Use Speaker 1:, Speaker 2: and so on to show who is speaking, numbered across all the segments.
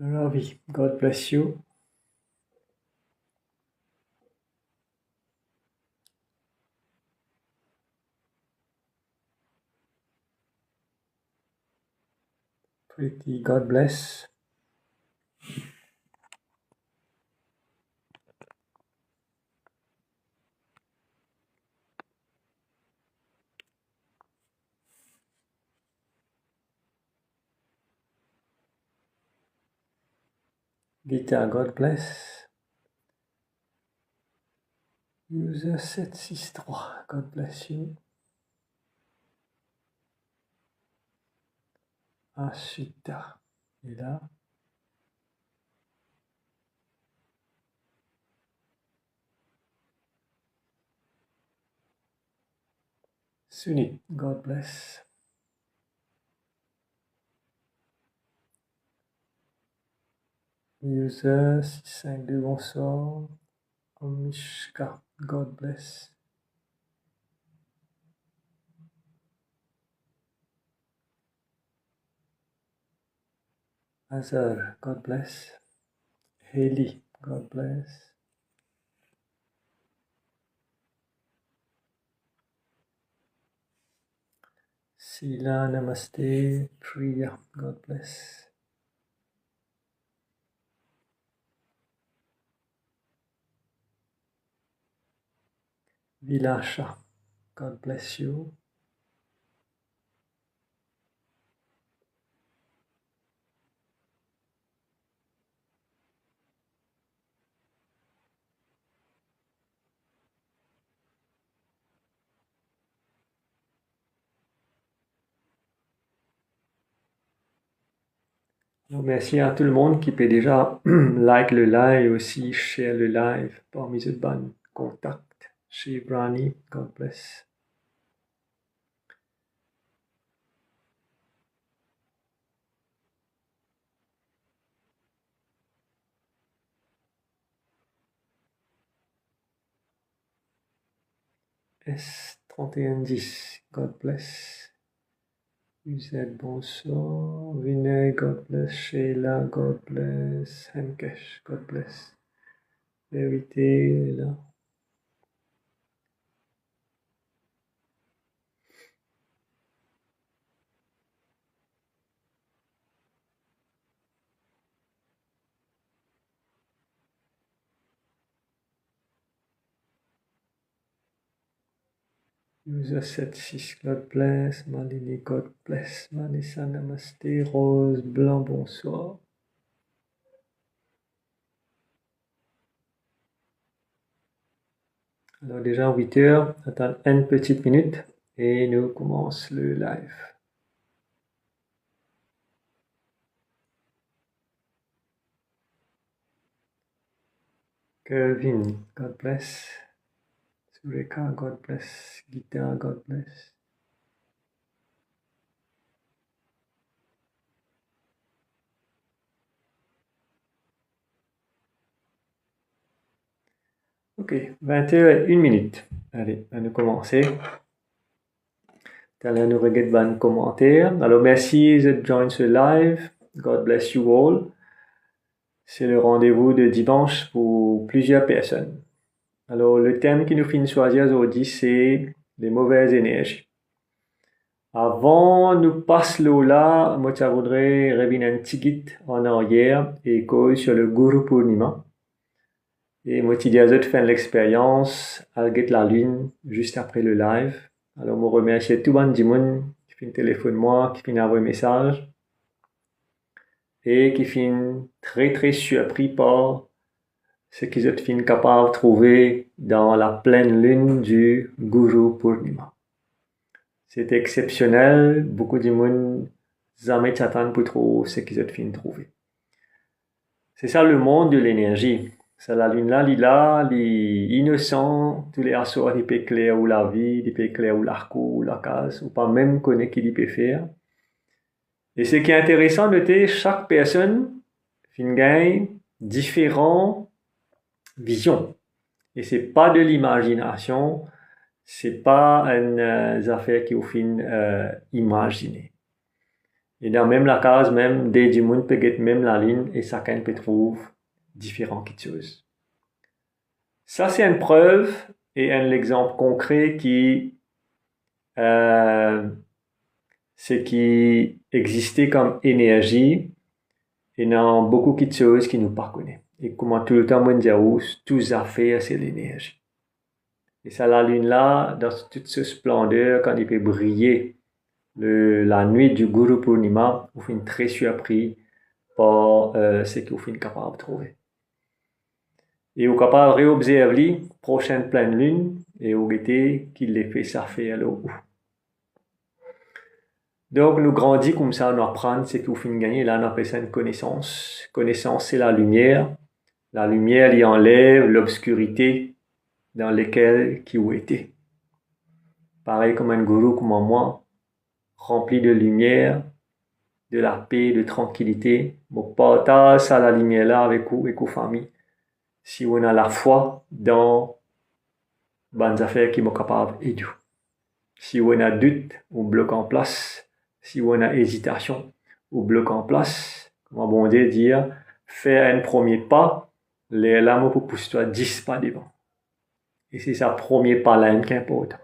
Speaker 1: Ravi, God bless you. Pretty, God bless. Gita, God bless. User 763, God bless you. Ashita est là. Sunit, God bless. User 652, bonsoir. Omishka, God bless. Azar, God bless. Haley, God bless. Sila, namaste. Priya, God bless. Vilasha, God bless you. Merci à tout le monde qui peut déjà like le live et aussi share le live parmi les bonnes contacts. Chez Brani, God bless. S3110, God bless. UZ, bonsoir. Vinay, God bless. Sheila, God bless. Henkesh, God bless. Vérité, là. User 76, God bless. Malini, God bless. Vanessa, namaste. Rose, Blanc, bonsoir. Alors déjà 8 heures, attends une petite minute et nous commençons le live. Kevin, God bless. Sureka, God bless. Gita, God bless. Ok, 21 minutes. Allez, on va commencer. Allez, nous regarder les commentaires. Alors, merci de joindre ce live. God bless you all. C'est le rendez-vous de dimanche pour plusieurs personnes. Alors, le thème qui nous finit choisir aujourd'hui, c'est les mauvaises énergies. Avant nous passer là, moi, je voudrais revenir un petit guide en arrière et cause sur le Guru Purnima. Et moi, je dis à eux l'expérience, à la lune, juste après le live. Alors, je remercie tout le monde qui fait un téléphone moi, qui fait envoyer un message. Et qui fait très très surpris par ce qu'ils ont fait capable de trouver dans la pleine lune du Guru Purnima. C'est exceptionnel, beaucoup de monde jamais s'attendent pour trouver ce qu'ils ont fait trouver. C'est ça le monde de l'énergie. C'est la lune là, il est innocent, tous les assoirs, il peut éclairer ou la vie, il peut éclairer ou l'arco ou la case, ou pas même connaître qu'il peut faire. Et ce qui est intéressant de noter, chaque personne gagne différentes visions. Et c'est pas de l'imagination, c'est pas une affaire qui au fin imaginée. Et dans même la case, même des du monde peut get même la ligne et chacun peut trouver différentes choses. Ça, c'est une preuve et un exemple concret ce qui existait comme énergie et dans beaucoup de choses qui nous pas connaissent. Et comment tout le temps, on dit, tout à fait, c'est l'énergie. Et ça, la lune là, dans toute cette splendeur, quand il peut briller, la nuit du Guru Purnima, vous finissez très surpris par ce que vous finissez capable de trouver. Et vous capable de réobserver la prochaine pleine lune et vous guettez qu'il les fait ça faire là haut. Donc, nous grandissons comme ça, nous apprenons ce que vous finissez gagner. Là, on appelle ça une connaissance. Connaissance, c'est la lumière. La lumière, il enlève l'obscurité dans laquelle qui vous était. Pareil comme un gourou comme moi, rempli de lumière, de la paix, de tranquillité. Vous partagez ça, la lumière-là avec vous et vos familles. Si on a la foi dans bonnes affaires qui sont capables d'aider. Si on a doute, on bloque en place. Si on a hésitation, on bloque en place. Comment bon Dieu dire, faire un premier pas, les lames pour pousser toi 10 pas devant. Et c'est ça premier pas là qui est important.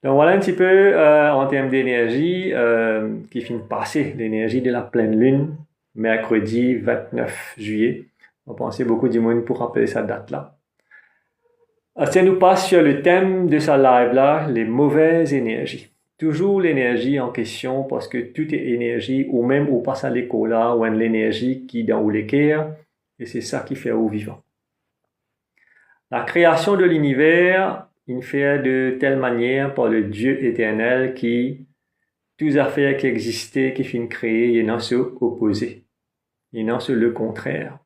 Speaker 1: Donc voilà un petit peu en termes d'énergie qui finit de passer, l'énergie de la pleine lune, mercredi 29 juillet. On pensait beaucoup du monde pour rappeler cette date-là. Si nous passe sur le thème de sa live-là, les mauvaises énergies. Toujours l'énergie en question parce que tout est énergie ou même on passe à l'école là, ou l'énergie qui est dans l'équerre et c'est ça qui fait au vivant. La création de l'univers, il fait de telle manière par le Dieu éternel qui, toutes affaires qui existaient, qui finissent créer, il y en a ce opposé. Il y en a ce le contraire.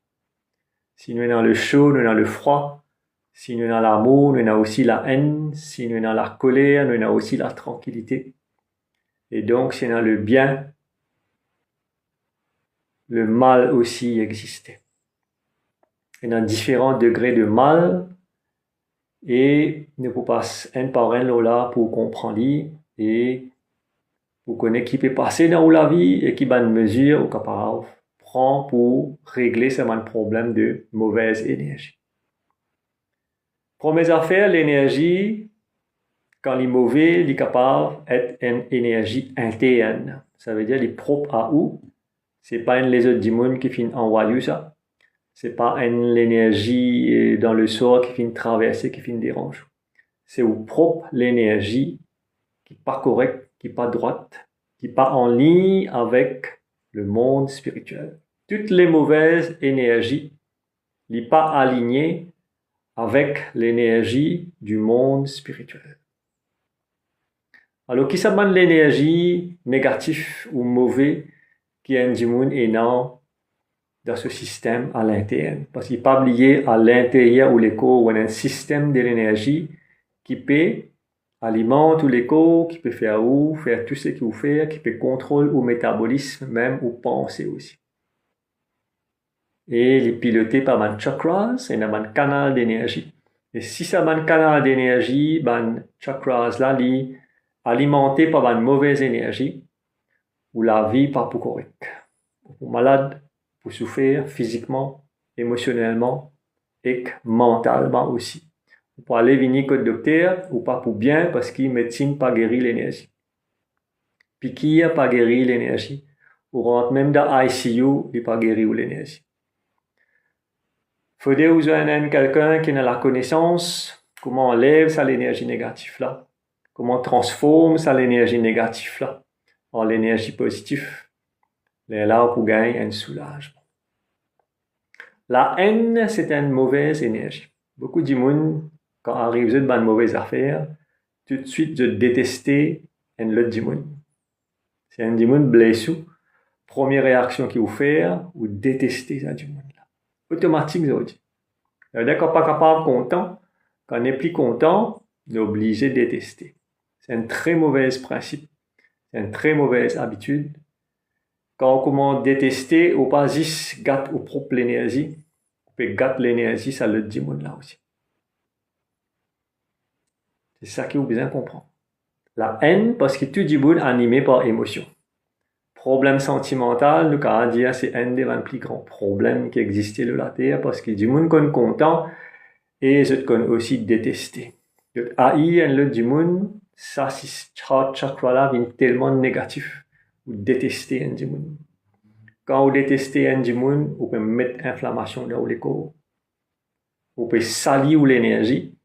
Speaker 1: Si nous sommes dans le chaud, nous sommes dans le froid. Si nous sommes dans l'amour, nous sommes aussi la haine. Si nous sommes dans la colère, nous sommes aussi la tranquillité. Et donc, si nous sommes dans le bien, le mal aussi existait. Et dans différents degrés de mal, et nous pouvons passer un par un là pour comprendre et pour connaître qui peut passer dans la vie et qui va une mesure ou capable prend pour régler ce problème de mauvaise énergie. Première affaire, l'énergie, quand elle est mauvaise, elle est capable d'être une énergie interne. Ça veut dire elle est propre à où? C'est pas une les autres du monde qui finit envoyer ça. C'est pas l'énergie dans le sort qui finit traverser, qui finit déranger. C'est où propre l'énergie qui n'est pas correcte, qui n'est pas droite, qui n'est pas en ligne avec le monde spirituel. Toutes les mauvaises énergies ne sont pas alignées avec l'énergie du monde spirituel. Alors, qui s'appelle l'énergie négative ou mauvaise qui est du monde et non dans ce système à l'intérieur. Parce qu'il n'est pas lié à l'intérieur ou l'écho, ou un système de l'énergie qui peut alimenter l'écho, qui peut faire tout ce qu'il veut faire, qui peut contrôler le métabolisme, même ou penser aussi. Et il est piloté par un chakras et un canal d'énergie. Et si ça a un canal d'énergie, ben chakras là, il est alimenté par une mauvaise énergie, ou la vie pas pour correct. Pour malade, pour souffrir physiquement, émotionnellement et mentalement aussi. Pour aller venir que le docteur ou pas pour bien parce qu'il médecine pas guéri l'énergie. Puis qui a pas guéri l'énergie ou rentre même dans ICU, il pas guéri l'énergie. Faudrait vous avez quelqu'un qui a la connaissance comment on enlève ça l'énergie négative là, comment on transforme ça l'énergie négative là en l'énergie positive. Là pour gagner un soulagement. La haine, c'est une mauvaise énergie. Beaucoup de monde, quand arrive une mauvaise affaire, tout de suite de détester un autre du monde. C'est un du monde blessé. Première réaction qu'il vous fait, ou détester ça du monde là. Automatique, ça veut dire. Dès qu'on n'est pas capable content, quand on n'est plus content, on est obligé de détester. C'est un très mauvais principe. C'est une très mauvaise habitude. Quand on commence à détester, on pas juste gâte au propre l'énergie. On peut gâter l'énergie, ça le dit monde là aussi. C'est ça qu'il faut bien comprendre. La haine, parce que tout du monde animé par émotion. problème sentimental, nous avons dit c'est un des plus grands problèmes qui existait sur la Terre parce qu'il y a du monde qu'on est content et je qu'on aussi détesté. AI et le du monde, ça c'est chaque fois là vient tellement négatif ou détester un du monde. Quand vous détestez un du monde, vous pouvez mettre inflammation dans le corps. Vous pouvez salir l'énergie.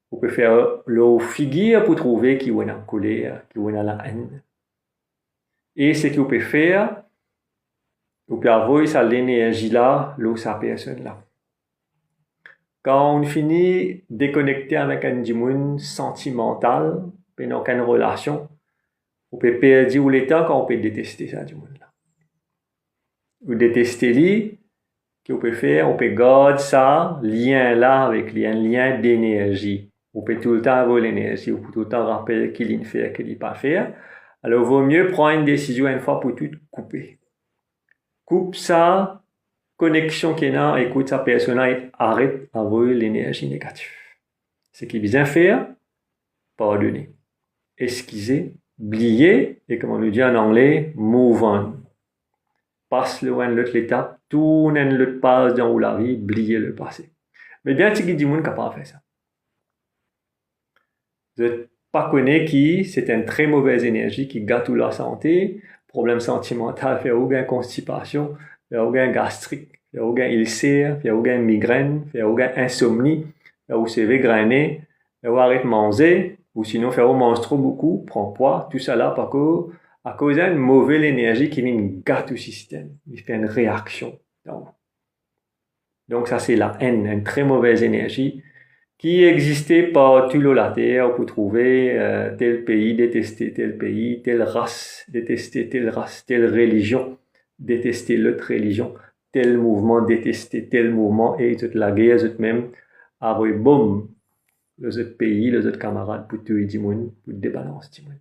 Speaker 1: Vous pouvez faire le figure pour trouver qui est en colère, qui est la haine. Et ce que vous pouvez faire, vous pouvez avoir ça l'énergie là, sa personne là. Quand on finit déconnecté avec un monde sentimental, puis aucune relation, vous pouvez perdre l'état quand on peut détester ça du monde là. Vous détestez lui, que vous pouvez faire, on peut garder ça, lien là avec lui, un lien d'énergie. Vous pouvez tout le temps avoir l'énergie, vous pouvez tout le temps rappeler qu'il y fait, qu'il n'y pas faire. Alors, il vaut mieux prendre une décision une fois pour toutes, couper. Coupe ça, connexion qu'il y a, écoute sa personne et arrête d'avoir l'énergie négative. Ce qu'il vient faire, pardonner. Esquiser, oublier, et comme on nous dit en anglais, move on. Passe le one l'autre l'étape, tourne l'autre page dans la vie, oublier le passé. Mais bien, tu dis monde capable de faire ça. Vous n'êtes pas connu qui, c'est une très mauvaise énergie qui gâte la santé, problème sentimental, fait aucune constipation, fait aucun gastrique, fait aucun ulcère, fait aucun migraine, fait aucun insomnie, fait où c'est végrané, fait où arrête de manger, ou sinon fait où mange trop beaucoup, prend poids, tout ça là, parce que à cause d'une mauvaise énergie qui vient gâter le système. Il fait une réaction. Donc ça c'est la haine, une très mauvaise énergie qui existait partout sur la Terre pour trouver tel pays détester tel pays, telle race détester telle race, telle religion détester l'autre religion, tel mouvement détester tel mouvement et toute la guerre, toute même, après boum, les autres pays, les autres camarades pour tuer du monde, pour débalancer du monde.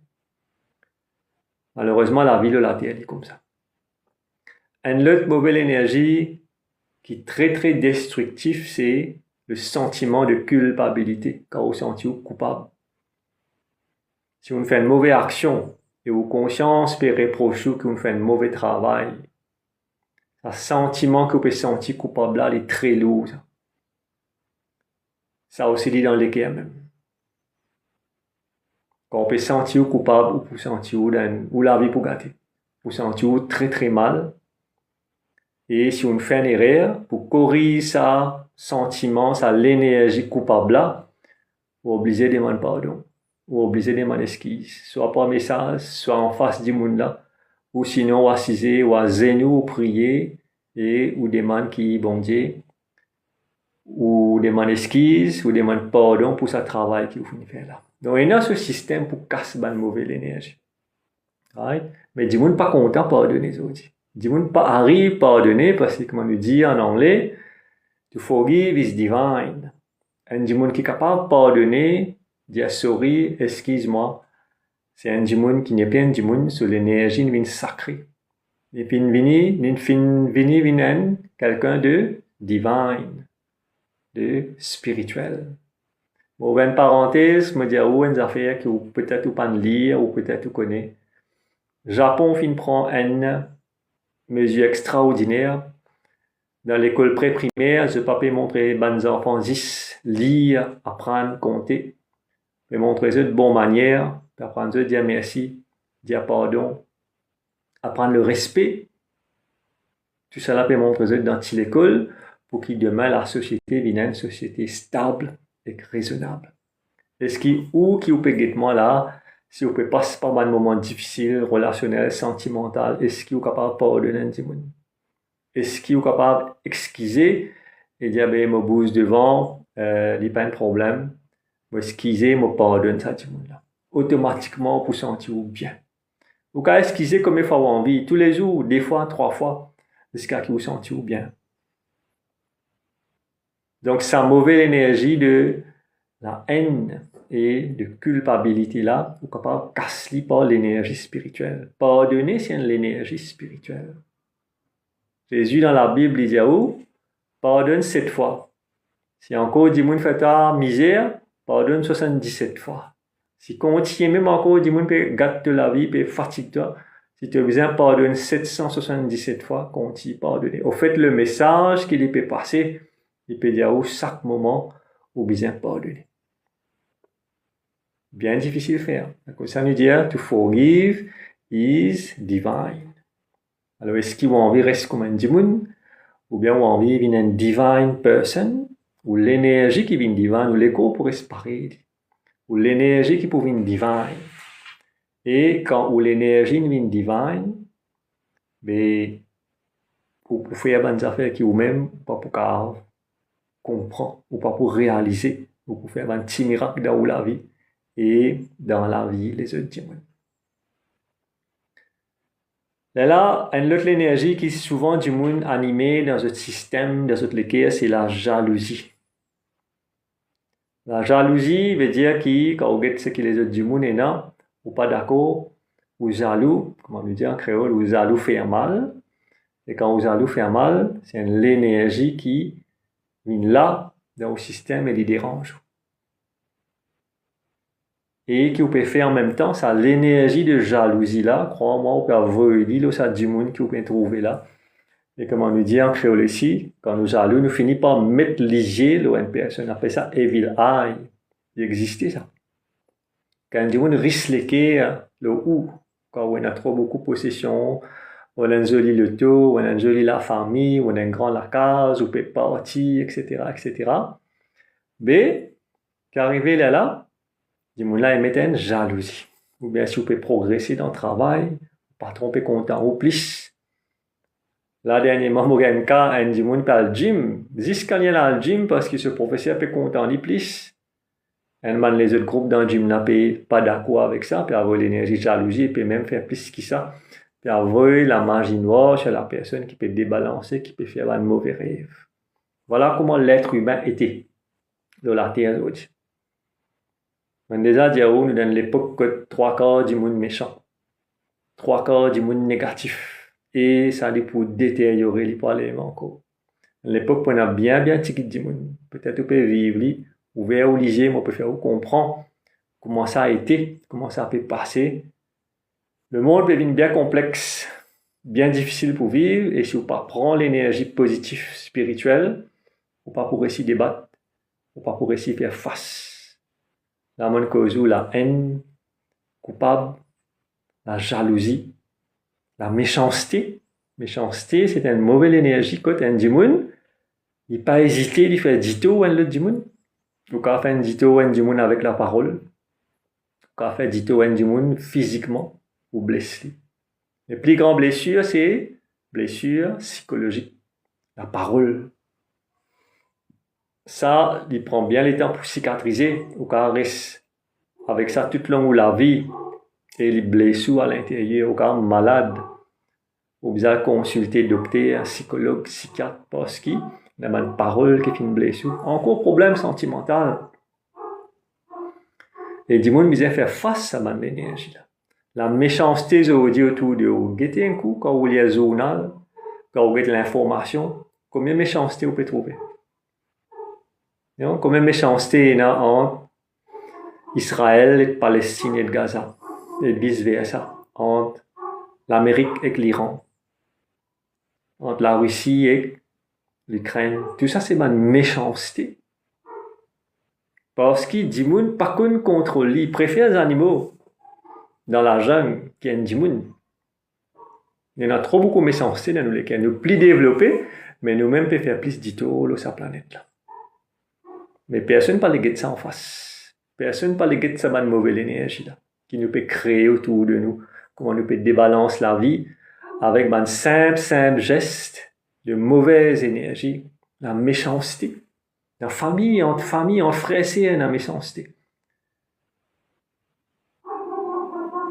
Speaker 1: Malheureusement, la vie de la Terre est comme ça. Une autre mauvaise énergie qui est très très destructif, c'est le sentiment de culpabilité, quand vous sentez coupable. Si vous faites une mauvaise action et vos conscience peut reprocher que vous faites un mauvais travail, ce sentiment que vous pouvez sentir coupable là, il est très lourd. Ça aussi dit dans les cas même. Quand on peut sentir coupable ou vous sentir ou la vie pour gâter, vous sentir très très mal. Et si on fait une erreur, pour corriger ça sentiment, ça l'énergie coupable là, vous obligez de demander pardon, ou obligez de demander excuse, soit par message, soit en face du monde là, ou sinon ou assiser, ou à genou, ou prier, et ou demande qui bon Dieu, ou demande excuse, ou demande pardon pour ce travail que vous venez faire là. Donc, il y a ce système pour casser la mauvaise énergie. Right? Mais du monde pas content de pardonner les autres. Du monde pas arrive à pardonner parce que, comme on nous dit en anglais, to forgive is divine. Un du monde qui est capable de pardonner, dire sorry, excuse-moi, c'est un du monde qui n'est pas un du monde sur l'énergie d'une sacrée. Et puis, vini, quelqu'un de divine, de spirituel. Bon, une parenthèse, me dire où une affaire que vous peut-être ou pas lire ou peut-être vous connaissez. Japon prend une mesure extraordinaire. Dans l'école pré-primaire, je peux montrer aux enfants 10 lire, apprendre, compter. Je peux montrer eux de bonne manière, apprendre eux dire merci, dire pardon, apprendre le respect. Tout cela peut montrer eux dans l'école pour que demain la société vienne une société stable et raisonnable. Est-ce qui vous peut guetter moi là, si vous pouvez passer par un moment difficile, relationnel, sentimental, est-ce que vous êtes capable de pardonner un monde? Est-ce que vous êtes capable d'excuser et dire, ben, je bouge devant, il n'y a pas de problème, je excuser, je pardonne ça du monde là. Automatiquement, vous sentez bien. Vous pouvez excuser comme il faut envie, tous les jours, des fois, 3 fois, jusqu'à ce que vous sentez bien. Donc, sa mauvaise énergie de la haine et de culpabilité là, vous êtes capable de casser par l'énergie spirituelle. Pardonner, c'est l'énergie spirituelle. Jésus dans la Bible, il dit, oh, pardonne 7 fois. Si encore du monde fait ta misère, pardonne 77 fois. Si continue même encore du monde peut gâter la vie, peut fatigue toi, Si tu as besoin de pardonner 777 fois, compte y pardonner. Au fait, le message qu'il peut passer, il peut dire à chaque moment où besoin de pardonner. Bien difficile à faire. Ça nous dit, to forgive is divine. Alors, est-ce qu'il a envie de rester comme un démon? Ou bien on a envie d'être une divine person? Ou l'énergie qui vient divine, ou l'écho pourrait se parler. Ou l'énergie qui peut venir divine. Et quand où l'énergie vient divine, ben, pour faire des affaires qui ou même pas pour comprendre, ou pas pour réaliser, ou pour faire un petit miracle dans la vie et dans la vie les autres démons. Là, une autre énergie qui est souvent du monde animée dans notre système, dans notre lequel, c'est la jalousie. La jalousie veut dire que quand vous regardez ce que les autres du monde est là, ou pas d'accord, ou jaloux, comment on dit en créole, ou jaloux fait mal. Et quand vous jaloux fait mal, c'est l'énergie qui vient là, dans le système et les dérange. Et qui vous peut faire en même temps, ça l'énergie de jalousie là, crois-moi, vous pouvez avoir dit, ça du monde qui vous pouvez trouver là. Et comme on nous dit en créole ici, quand nous jaloux, nous finissons par mettre léger, une personne appelle ça evil eye. Il existe ça. Quand du monde risque le ou, quand on a trop beaucoup de possession, on a un joli le taux, on a un joli la famille, on a un grand la case, on peut partir, etc., etc. Mais, qu'arriver là, du monde là, il met une jalousie. Ou bien si vous pouvez progresser dans le travail, pas tromper content ou plus. Là, dernièrement, il y a un cas, un du monde par le gym. Jusqu'à il a le gym parce que ce professeur peut content ni plus. Les autres groupes dans le gym n'ont pas d'accord avec ça, puis avoir l'énergie de jalousie, et puis même faire plus que ça. Puis avoir la magie noire chez la personne qui peut débalancer, qui peut faire un mauvais rêve. Voilà comment l'être humain était dans la terre aujourd'hui. On déjà dit nous dans l'époque que 3/4 du monde méchant, 3/4 du monde négatif, et ça allait pour détériorer les problèmes encore. L'époque où on a bien tiqué du monde, peut-être on peut vivre ouvert au lycée, mais on peut faire comprendre comment ça a été, comment ça peut passer. Le monde peut devenir bien complexe, bien difficile pour vivre, et si on ne pas prend l'énergie positive spirituelle, ou pas pour essayer de débattre, ou pas pour essayer de faire face. La bonne cause ou la haine coupable, la jalousie, la méchanceté. Méchanceté, c'est une mauvaise énergie quand un dimoun, il n'a pas hésité de faire dito à l'autre dimoun. Ou quand fait un dito à un dimoun avec la parole. Quand fait dito à un dimoun physiquement ou blessé. Les plus grandes blessures, c'est blessures psychologiques. La parole. Ça, il prend bien le temps pour cicatriser, ou quand reste avec ça tout le long de la vie, et les blessures à l'intérieur, ou quand malade, ou bien consulter docteur, psychologue, psychiatre, parce qu'il y a une parole qui fait une blessure. Encore problème sentimental. Et du monde, besoin faire face à cette énergie-là. La méchanceté, je vous dis autour de vous. Guettez un coup, quand vous lisez le journal, quand vous guettez l'information, combien de méchanceté vous pouvez trouver? Combien de méchanceté il y a entre Israël et Palestine et Gaza, et vice-versa, entre l'Amérique et l'Iran, entre la Russie et l'Ukraine. Tout ça, c'est une méchanceté. Parce qu'il dit moun pas qu'on contrôle, il préfère les animaux dans la jungle qu'il y a un dimoun. Il y en a trop beaucoup de méchanceté dans nous lesquels nous plus développés, mais nous-mêmes pouvons faire plus d'ito sur sa planète là. Mais personne ne parle de ça en face. Personne ne parle de cette mauvaise énergie là, qui nous peut créer autour de nous. Comment nous peut débalancer la vie avec un simple geste de mauvaise énergie, la méchanceté. La famille, entre frères et sœurs, la méchanceté.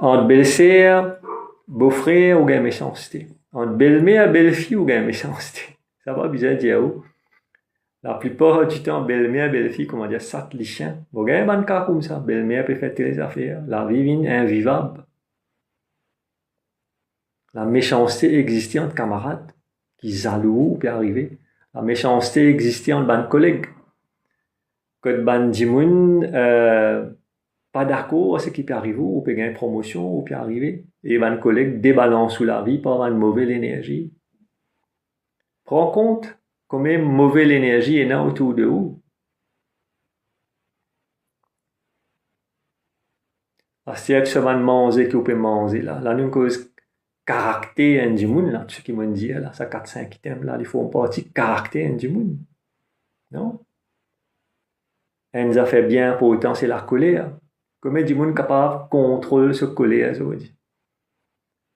Speaker 1: Entre belle-sœur, beau-frère, ou la méchanceté. Entre belle-mère, belle-fille, ou la méchanceté. Ça va bizarre dire où? La plupart du temps, belle-mère, belle-fille, comment dire, ça les chiens. Vous avez un cas comme ça, belle-mère peut faire les affaires. La vie est invivable. La méchanceté existait entre camarades, qui jaloux, peut arriver. La méchanceté existait entre collègues. Que ban dimoun, pas d'accord à ce qui peut arriver, ou peut gagner une promotion, ou peut arriver. Et un collègue débalance sous la vie par une mauvaise énergie. Prends compte combien mauvaise énergie est là autour de vous. Si tu vas manger, que vous pouvez manger là. Là, nous cause caractère du monde, là, ce qui m'ont dit, là, ça 4-5 items, là, il faut une partie caractère du monde. Non? Elle nous a fait bien, pour autant, c'est la colère. Comment du monde capable de contrôler ce colère, je vous dis.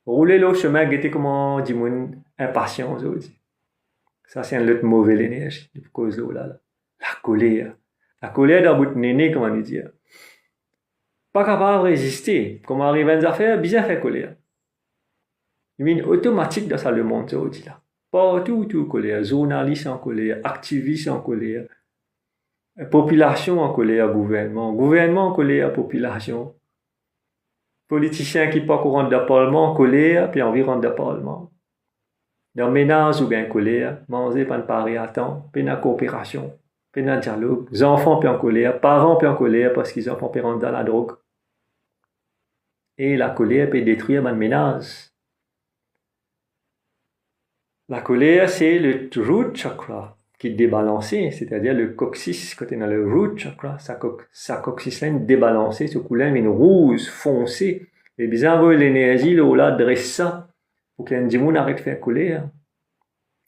Speaker 1: Rouler le chemin, guetter comment du monde impatient, je vous dis. Ça, c'est une autre mauvaise énergie, de cause de là. La colère. La colère d'un bout de néné, comment nous dire. Pas capable de résister. Comment arriver à une affaire, bien fait colère. Il y a une automatique dans ça, le monde, je vous dis là. Partout, tout colère. Journaliste en colère, activiste en colère. Population en colère, gouvernement en colère, population. Politiciens qui pas courant de parlement en colère, puis environ de parlement. Dans ménage ou bien colère, manger pas de pari à temps, puis la coopération, puis le dialogue. Les enfants puis en colère, parents puis en colère parce qu'ils ont fait rentrer dans la drogue. Et la colère peut détruire le ménage. La colère, c'est le root chakra qui est débalancé, c'est-à-dire le coccyx, quand on est dans le root chakra, sa coccyx là est débalancée, ce coup-là, une rouge foncée. Et bien, on l'énergie, là, dresse ça, pour qu'un démon arrête de faire colère.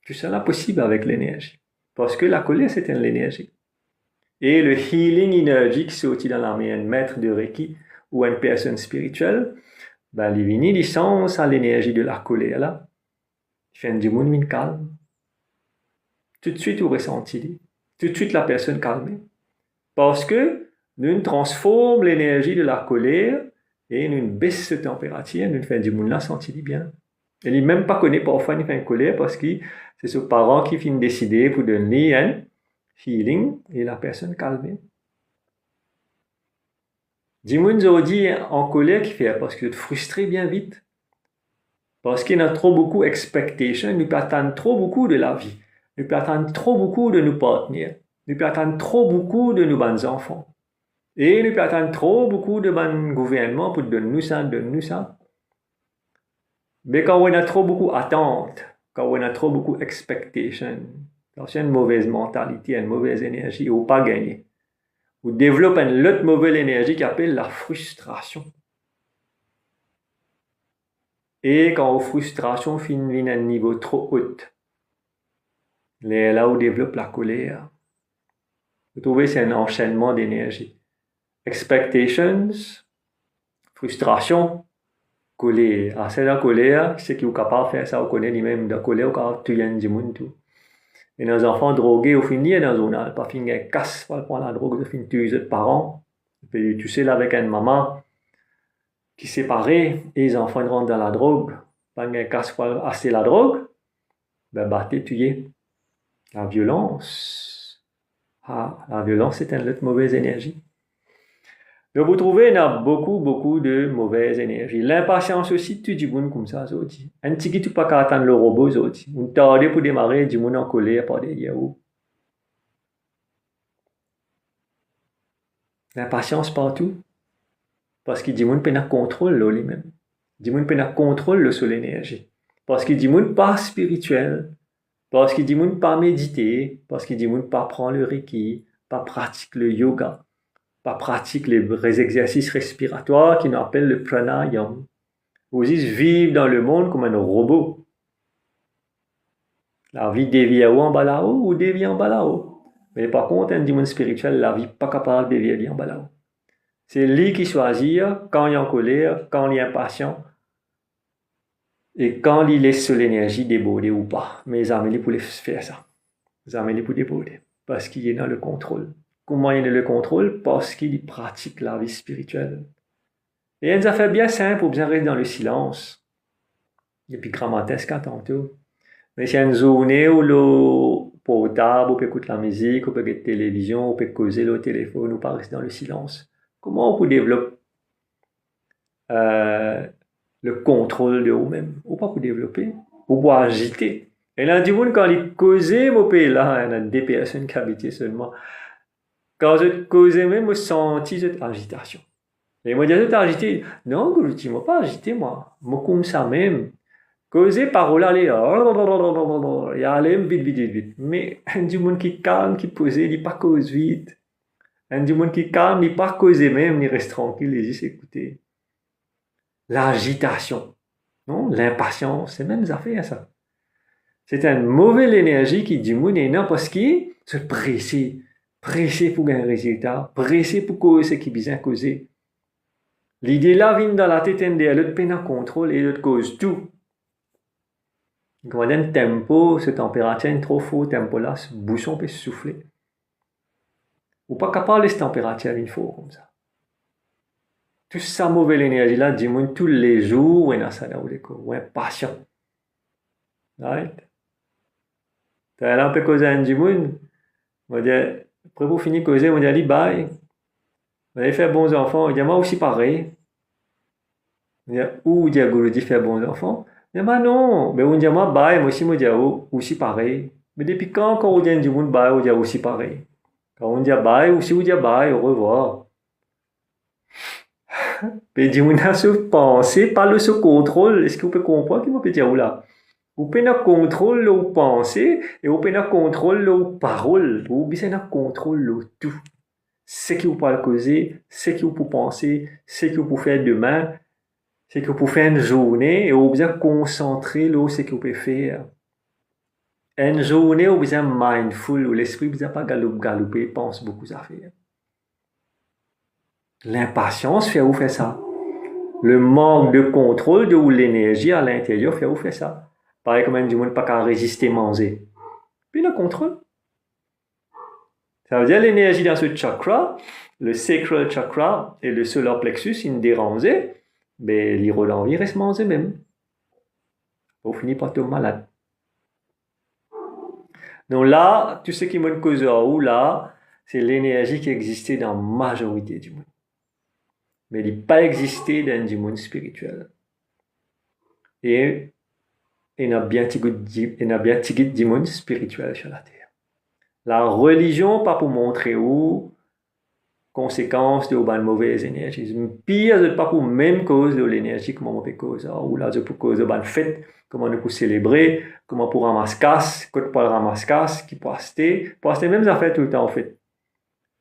Speaker 1: Tout ça là possible avec l'énergie. Parce que la colère, c'est une l'énergie. Et le healing énergie qui sortit dans la main, un maître de Reiki ou une personne spirituelle, ben, il vient du sens à l'énergie de la colère là. Il fait un démon calme. Tout de suite, vous ressentez. Tout de suite, la personne calme. Parce que nous transformons l'énergie de la colère et nous baisse de température, nous fait du monde là sentir bien. Et il même pas connaît parfois il fait une colère parce que c'est ce parent qui finit décider pour donner un healing et la personne calme. Du monde aujourd'hui en colère qui fait parce que frustré bien vite. Parce qu'il y a trop beaucoup d'expectations, nous attendons trop beaucoup de la vie. Nous attendons trop beaucoup de nos partenaires. Nous attendons trop beaucoup de nos bons enfants. Et nous attendons trop beaucoup de bons gouvernements pour donner nous ça. Mais quand on a trop beaucoup d'attentes, quand on a trop beaucoup d'expectations, quand c'est une mauvaise mentalité, une mauvaise énergie, ou pas gagner. Ou développe une autre mauvaise énergie qui appelle la frustration. Et quand la frustration finit à un niveau trop haut, là où développe la colère. Vous trouvez, c'est un enchaînement d'énergie. Expectations, frustration, colère. Ah, c'est la colère, c'est qui est capable de faire ça, on connaît lui-même de colère, on est capable de tuer du monde tout. Et nos enfants drogués, au final, dans zone, pas finir casse, pas prendre la drogue, au final, tuer les parents. Puis tu sais, là, avec une maman qui est séparée, et les enfants rentrent dans la drogue, pas finir casse, pas assez la drogue, ben, battez, tuer. La violence. Ah, la violence, c'est une autre mauvaise énergie. Donc, vous trouvez, il y a beaucoup de mauvaises énergies. L'impatience aussi, tu dis bon comme ça, aussi. Un petit qui pas qu'à attendre le robot, aussi. On tarde pour démarrer, du monde en colère par derrière vous. L'impatience partout. Parce qu'il dit monde peut contrôle lui-même. Il dit monde peut contrôle sur l'énergie. Parce qu'il dit monde pas spirituel. Parce qu'il dit moun pas méditer, parce qu'il dit moun pas prendre le reiki, pas pratique le yoga, pas pratique les exercices respiratoires qui nous appellent le pranayama. Vous dites vivre dans le monde comme un robot. La vie dévie en bas là-haut ou dévie en bas là-haut. Mais par contre, un démon spirituel, la vie pas capable de dévier en bas là-haut. C'est lui qui choisit quand il est en colère, quand il est impatient, et quand il laisse l'énergie déborder ou pas. Mais les amis pour faire ça. Les amis pour déborder. Parce qu'il est dans le contrôle. Comment il est dans le contrôle? Parce qu'il pratique la vie spirituelle. Et il nous a fait bien simple pour bien rester dans le silence. Et puis grammatesque tantôt. Mais c'est une journée où le portable, on peut écouter la musique, on peut regarder la télévision, on peut causer le téléphone, on peut rester dans le silence. Comment on peut développer le contrôle de vous-même? Ou pas pour développer, ou pour agiter. Et là, du monde, quand il causait, mon pays là, il y a des personnes qui habitaient seulement. Quand je causais même, je sentis cette agitation. Et moi, j'ai tout agité. Non, Guruji, moi pas agité, moi. Moi, comme ça même. Causer parole, aller, et aller vite, vite, vite, vite. Mais, un du monde qui calme, qui pose, il pas cause vite. Un du monde qui calme, il pas causer même, il reste tranquille, il juste écouter. L'agitation, non? L'impatience, c'est même affaires, ça. C'est une mauvaise énergie qui du monde est non parce qu'il se pressé. Pressé pour gagner un résultat, pressé pour causer ce qui vient causer. L'idée là vient dans la tête de l'autre peine à contrôle et l'autre cause tout. Quand on a un tempo, ce température est trop fort, tempo là, ce bouchon peut souffler. Ou pas capable de cette température une fois comme ça. Toute sa mauvaise énergie là, du monde tous les jours, ou un asana ou l'écho, ou un patient. Right? T'as là un peu causé un du monde. On va dire, après pour finir causer, on dit bye. On va faire bons enfants, on dit moi aussi pareil. On dit, ou dit Guruji faire bons enfants. On dit, non, mais on dit moi bye, moi aussi aussi pareil. Mais depuis quand on dit du monde bye, on dit aussi pareil. Quand on dit bye, aussi on dit bye, au revoir. Mais du monde a se penser, pas le se contrôle. Est-ce que vous pouvez comprendre qu'il m'a peut dire ou là? Vous pouvez contrôler vos pensées et vous pouvez contrôler vos paroles. Vous pouvez contrôler tout. Ce que vous pouvez causer, ce que vous pouvez penser, ce que vous pouvez faire demain, ce que vous pouvez faire une journée et vous pouvez concentrer sur ce que vous pouvez faire. Une journée, vous pouvez mindful, où l'esprit ne pas galoper, pense beaucoup à faire. L'impatience fait vous faire ça. Le manque de contrôle de l'énergie à l'intérieur fait vous faire ça. Pareil comme un du monde pas qu'à résister manger. Puis le contrôle. Ça veut dire l'énergie dans ce chakra, le sacral chakra et le solar plexus, ils dérangent, mais l'envie reste manger même. Vous finissez par tomber malade. Donc là, tout ce qui me cause où là, c'est l'énergie qui existait dans la majorité du monde. Mais il n'a pas existé dans du monde spirituel. Et il y a bien du monde spirituel sur la terre. La religion, pas pour montrer où, conséquence de une mauvaise énergie. Pire, c'est pas pour même cause de l'énergie, comment on peut cause, ou là, c'est pour cause de bonne fête, comment on peut célébrer, comment pour ramasser casse, quand pour ramasser casse, qui peut acheter même affaires tout le temps, en fait.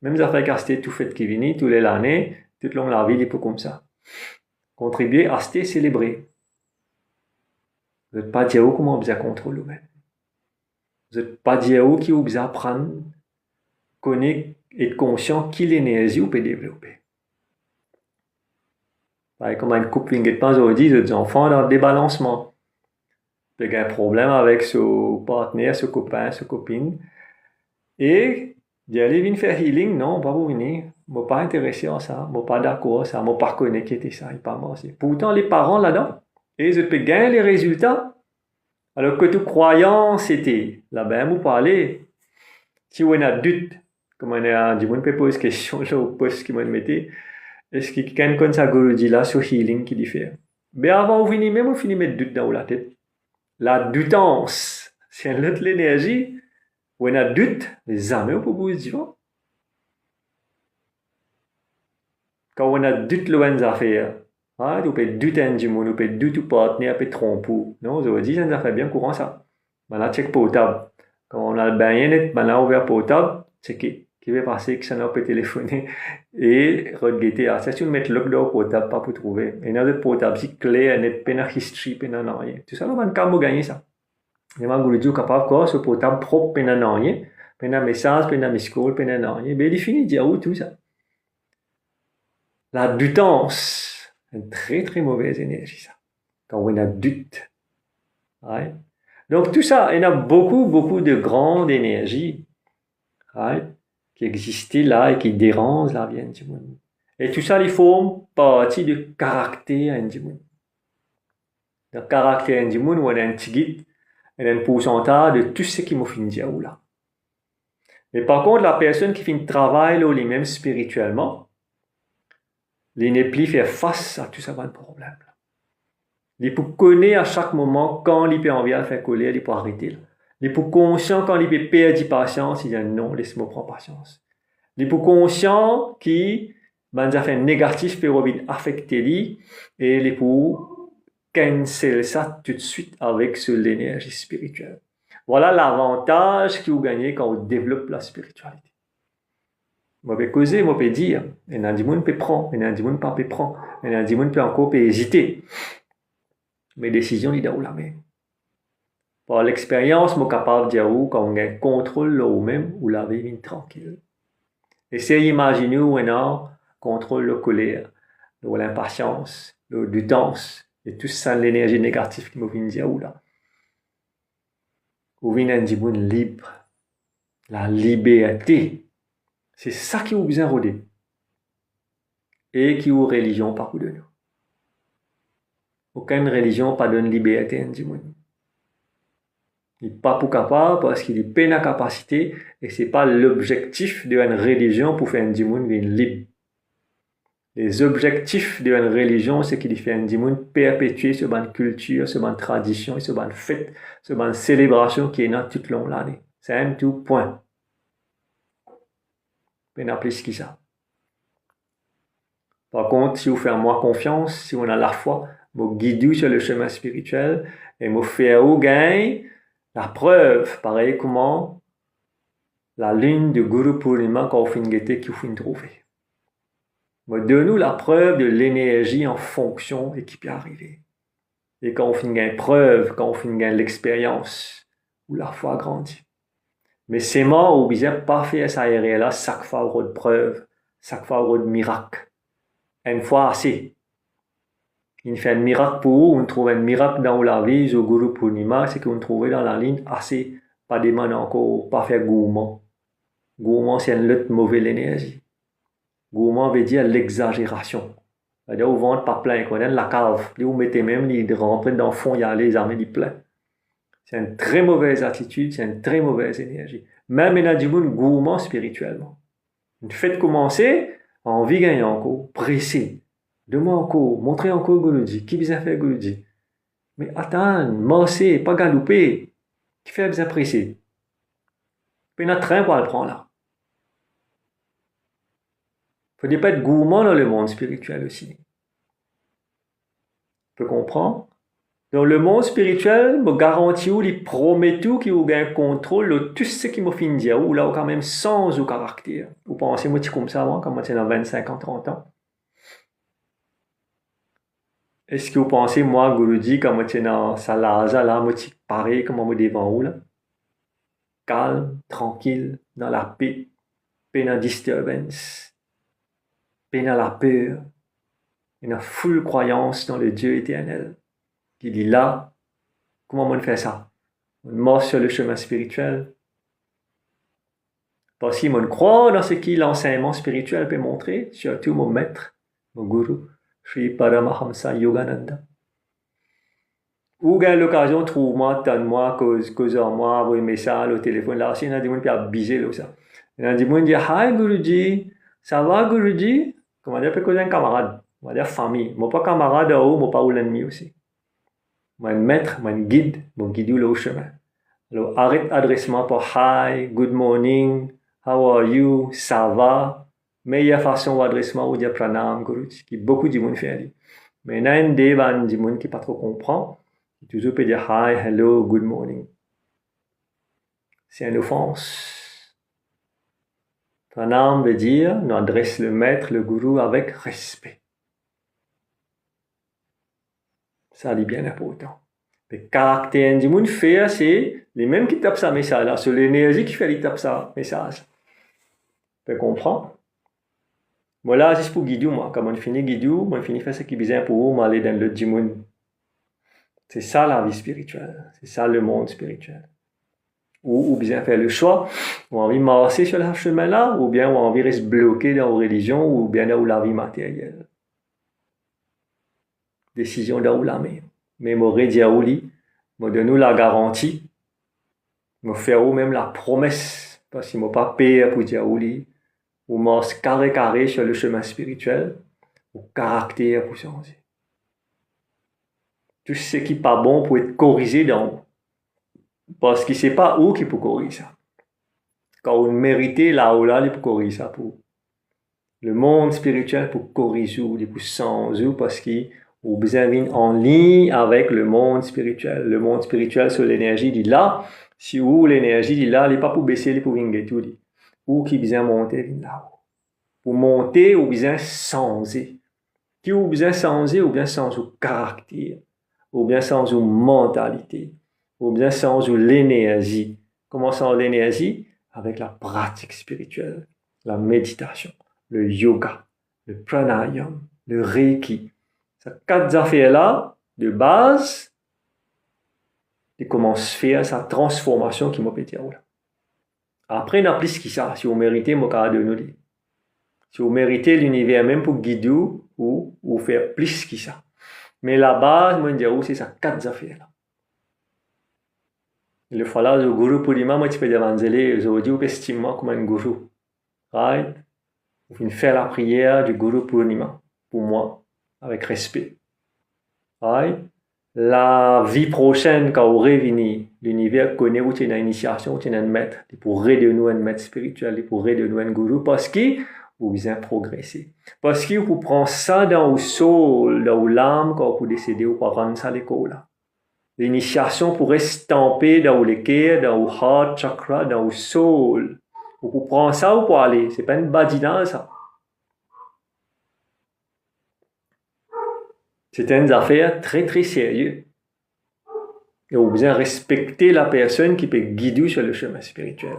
Speaker 1: Même affaires qu'acheter tout fait qui vient, tous les années, toute longue la vie, il peut comme ça. Contribuer, acheter, célébrer. Vous n'êtes pas dire comment vous contrôler vous-même. Vous n'êtes pas dire qui vous apprendre, connaître, être conscient qui l'énergie vous peut développer. Pareil comme une couple qui pense aujourd'hui, des enfants dans le débalancement. Il y a un problème avec son partenaire, son copain, sa copine. Et d'y aller venir faire healing, non, pas pour venir. Je ne suis pas intéressé à ça, je ne suis pas d'accord à ça, je ne pas reconnaître qui était ça, il pas moi. Pourtant, les parents là-dedans, et ils peuvent gagner les résultats. Alors que toute croyance était, là-bas, vous parlez, si vous avez un doute, comme on a dit, on peut poser question, là, au poste qui m'a metté, est-ce qu'il y a quelqu'un comme ça, Guruji, là, sur healing qui dit faire? Mais avant, vous finissez même, vous finissez mettre doute dans la tête. La doutance, c'est une autre l'énergie, où on a doute, mais jamais on peut vous dire. Quand on a doute, le affaire, vous pouvez douter un du monde, vous pouvez douter du partenaire, vous pouvez tromper. Non, vous avez dit, ça fait bien courant ça. Maintenant, check potable. Quand on a le bain net, maintenant, ouvert potable, checker. Qui va passer, que ça n'a pas téléphoné. Et, regarder, ça, si on met le lock potable, pas pour trouver. Et dans le potable, si clé, net, peine history, peine rien. Tout ça, on va quand gagner ça. Et moi, Guruji est capable quoi, ce potable propre, peine rien. Peine message, peine miss call, peine rien. Mais il finit de dire où tout ça. La doutance, une très très mauvaise énergie ça. Quand on a doute. Right? Donc tout ça, il y a beaucoup de grandes énergies right? Qui existaient là et qui dérangent la vie du monde. Et tout ça, ils forment partie du caractère du monde. Le caractère du monde, on a un petit guide, on a un pourcentage de tout ce qui m'a fait dire là. Mais par contre, la personne qui fait un travail là, lui-même spirituellement, il n'est plus faire face à tout ça de problème. Il peut connaître à chaque moment quand il peut envie de faire colère, il peut arrêter. Il peut conscient quand il peut perdre patience, il dit non, laisse-moi prendre patience. Il peut conscient qu'il ben affaires négatives peuvent affecter lui et les pour cancel ça tout de suite avec sur l'énergie spirituelle. Voilà l'avantage que vous gagnez quand vous développez la spiritualité. Moi peux causer, moi peux dire, et nan di moun peut prendre, et nan di moun pas peut prendre, et nan di moun peut encore peut hésiter. Mes décisions li dans la main. Par l'expérience, moi capable de dire quand on a un contrôle là ou même ou la vie tranquille. Essayez d'imaginer où on a contrôle la colère, l'impatience, l'audience, et tout ça l'énergie négative qui me vient dire ou là. Ou vient un dimoun libre, la liberté. C'est ça qui vous besoin rodé. Et qui ou religion par de nous. Aucune religion pas donne liberté à un dimoun. Il n'est pas pour capable parce qu'il est peine à capacité et c'est pas l'objectif d'une religion pour faire un dimoun libre. Les objectifs d'une religion, c'est qu'il fait un dimoun perpétuer ce ban culture, ce ban tradition, ce ban fête, ce ban célébration qui est là toute l'année. C'est un tout point. Il n'y a plus que ça. Par contre, si vous faites moi confiance, si on a la foi, vous guidez sur le chemin spirituel et vous faites au gain la preuve, pareil comment la lune de Guru Purnima quand vous finissez qui vous finissez trouver. Donne-nous la preuve de l'énergie en fonction et qui peut arriver. Et quand on finit une preuve, quand on finit l'expérience, où la foi grandit. Mais c'est mort, ou bien pas faire ça là, chaque fois on a de preuves, chaque fois on a de miracles. Une fois assez. Il fait un miracle pour vous, on trouve un miracle dans la vie, au Guru Purnima, c'est qu'on trouve dans la ligne assez, pas demander encore, pas faire gourmand. Gourmand, c'est une lutte mauvaise énergie. Gourmand veut dire l'exagération. C'est-à-dire, vous vendez pas plein, vous la cave, vous mettez même, il rentre dans le fond, il y a les armées, il plein. C'est une très mauvaise attitude, c'est une très mauvaise énergie. Même il y a du monde gourmand spirituellement. Une fête commencer, envie gagner encore, pressé. Demande encore, montrez encore Guruji, qui besoin faire Guruji. Mais attends, marcher, pas galoper, qui fait besoin pressé. Puis il y a un train pour le prendre là. Il ne faut pas être gourmand dans le monde spirituel aussi. Tu comprends? Dans le monde spirituel, je garantis ou je promets tout qu'il y a un contrôle de tout ce qui me fait dire, ou là, quand même sans au caractère. Vous pensez, moi, comme ça, moi, quand j'étais dans 25 ans, 30 ans. Est-ce que vous pensez, moi, Guruji, quand j'étais dans Salaza, là, moi, je pareil, comme moi, devant vous, là? Calme, tranquille, dans la paix, paix dans la disturbance, paix dans la peur, une full croyance dans le Dieu éternel. Qui dit là, comment on fait ça? On marche sur le chemin spirituel. Parce qu'on croit dans ce que l'enseignement spirituel peut montrer, surtout mon maître, mon guru, Sri Paramahamsa Yogananda. Ou gagne l'occasion, trouve-moi, donne-moi, cause-moi, envoie un message au téléphone, là, si il y a des gens qui ont abusé, là, ça. Il y a des gens qui disent, hi Guruji, ça va Guruji? Comment dire, peut-être un camarade, on va dire famille. Moi, pas camarade, moi, pas l'ennemi aussi. Mon maître, mon guide là au chemin. Alors, arrête adresse-moi par hi, good morning, how are you, ça va. Meilleure façon d'adresse-moi ou dire pranam, Guruji, qui beaucoup de monde fait. Mais il y a un des gens qui pas trop comprend, qui toujours peut dire hi, hello, good morning. C'est une offense. Pranam veut dire, nous adresse le maître, le guru avec respect. Ça est bien important. Le caractère du monde fait, c'est les mêmes qui tapent ça message là, c'est l'énergie qui fait les tape ça message. Tu comprends? Voilà, c'est pour guider moi. Quand on finit guider, on finit faire ce qui est bien pour vous, aller dans le monde. C'est ça la vie spirituelle. C'est ça le monde spirituel. Ou bien faire le choix, ou envie de marcher sur ce chemin-là, ou bien on envie de rester bloqué dans la religion, ou bien dans la vie matérielle. Décision dans la main. Mais m'aurait dit à Ouli, me donne la garantie, me faire ou même la promesse, parce qu'il m'a pas payé pour dire Ouli, ou marche carré sur le chemin spirituel, ou caractère pour changer. Tout ce qui n'est pas bon pour être corrigé dans vous. Parce qu'il ne sait pas où qu'il peut corriger ça. Quand on mérite là ou là, il peut corriger ça pour. Le monde spirituel pour corriger, pour changer, parce qu'il ou besoin d'être en ligne avec le monde spirituel. Le monde spirituel, c'est l'énergie dit là. Si où l'énergie dit là, il n'est pas pour baisser, il est pour venir tout. Ou qui besoin monter, là-haut. Pour monter, ou besoin changer. Qui ou besoin changer, ou bien changer le caractère, ou bien changer la mentalité, ou bien changer l'énergie. Comment changer l'énergie? Avec la pratique spirituelle, la méditation, le yoga, le pranayama, le reiki. Ces 4 affaires-là, de base, ils commencent à faire sa transformation qui m'a pété. Après, il y a plus que ça. Si vous méritez, mon cas de nous dire. Si vous méritez l'univers même pour guider ou faire plus que ça. Mais la base, moi, je dis, c'est ces 4 affaires-là. Le fois-là, le guru Purnima, moi, tu peux dire, je dis, vous estimez moi comme un guru. Right? Vous faire la prière du guru Purnima, pour moi, avec respect. Right? La vie prochaine, quand vous revenez, l'univers connaît où tu es une initiation, où tu es un maître, pour aider nous un maître spirituel, pour aider nous un guru, parce que vous besoin progresser. Parce que vous prenez ça dans le soul, dans l'âme, quand vous décidez, vous rendre ça à l'école. L'initiation pourrait stamper dans le cœur, dans le heart chakra, dans le soul. Vous prenez ça ou pour aller. C'est pas une badinage, ça. C'est une affaire très très sérieuse. Et vous besoin respecter la personne qui peut guider sur le chemin spirituel.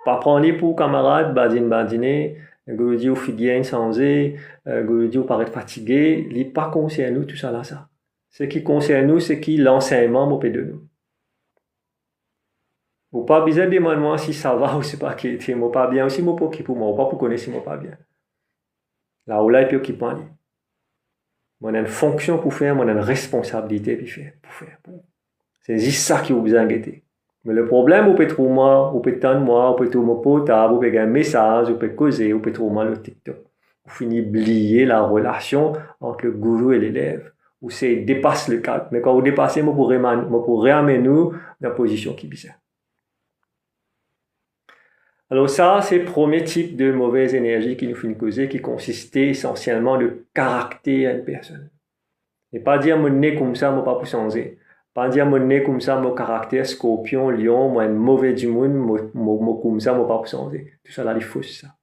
Speaker 1: Pas prendre pour camarade, badiner, Guruji ou fidien changé, Guruji ou paraître fatigué, il n'est pas concerne nous tout ça là ça. Ce qui concerne nous, c'est qui l'enseignement m'opère de nous. Vous pas besoin de demander si ça va ou c'est pas qui était moi pas bien aussi moi pas qui pour moi, pas pour connaître si moi pas bien. Là où là il peut qui parler. Moi a une fonction pour faire, moi a une responsabilité pour faire. C'est juste ça qui vous besoin guetter. Mais le problème, vous pouvez trouver moi, vous pouvez tendre moi, vous pouvez trouver mon portable, vous pouvez gagner un message, vous pouvez causer, vous pouvez trouver moi le TikTok. Vous finissez oublier la relation entre le gourou et l'élève. Ou c'est dépasse le cadre. Mais quand vous dépassez, moi pour ramener nous dans la position qui est bizarre. Alors ça, c'est le premier type de mauvaise énergie qui nous finit causer, qui consistait essentiellement de caractère à une personne. Et pas dire mon nez comme ça, moi pas pour changer. Pas dire mon nez comme ça, mon caractère scorpion, lion, moi un mauvais du monde, moi comme ça, moi pas pour changer. Tout ça là, il faut ça.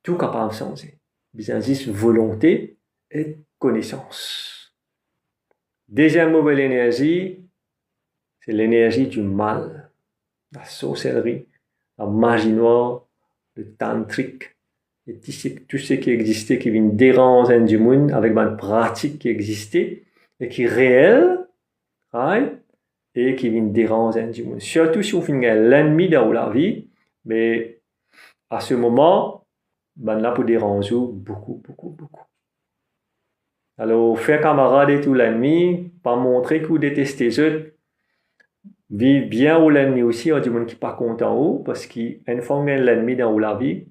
Speaker 1: Tout capable de changer. Bien juste volonté et connaissance. Deuxième mauvaise énergie, c'est l'énergie du mal, la sorcellerie, la magie noire, le tantrique, et tout ce qui existait, qui vient déranger du monde avec une pratique qui existait et qui est réelle, right? Et qui vient déranger du monde. Surtout si vous finissez l'ennemi dans la vie, mais à ce moment, ben là pour déranger beaucoup. Alors, faire camarade et tout l'ennemi, pas montrer que vous détestez les autres, vivre bien ou l'ennemi aussi, on dit monde qui pas content ou, parce qu'une fois que l'ennemi dans la vie,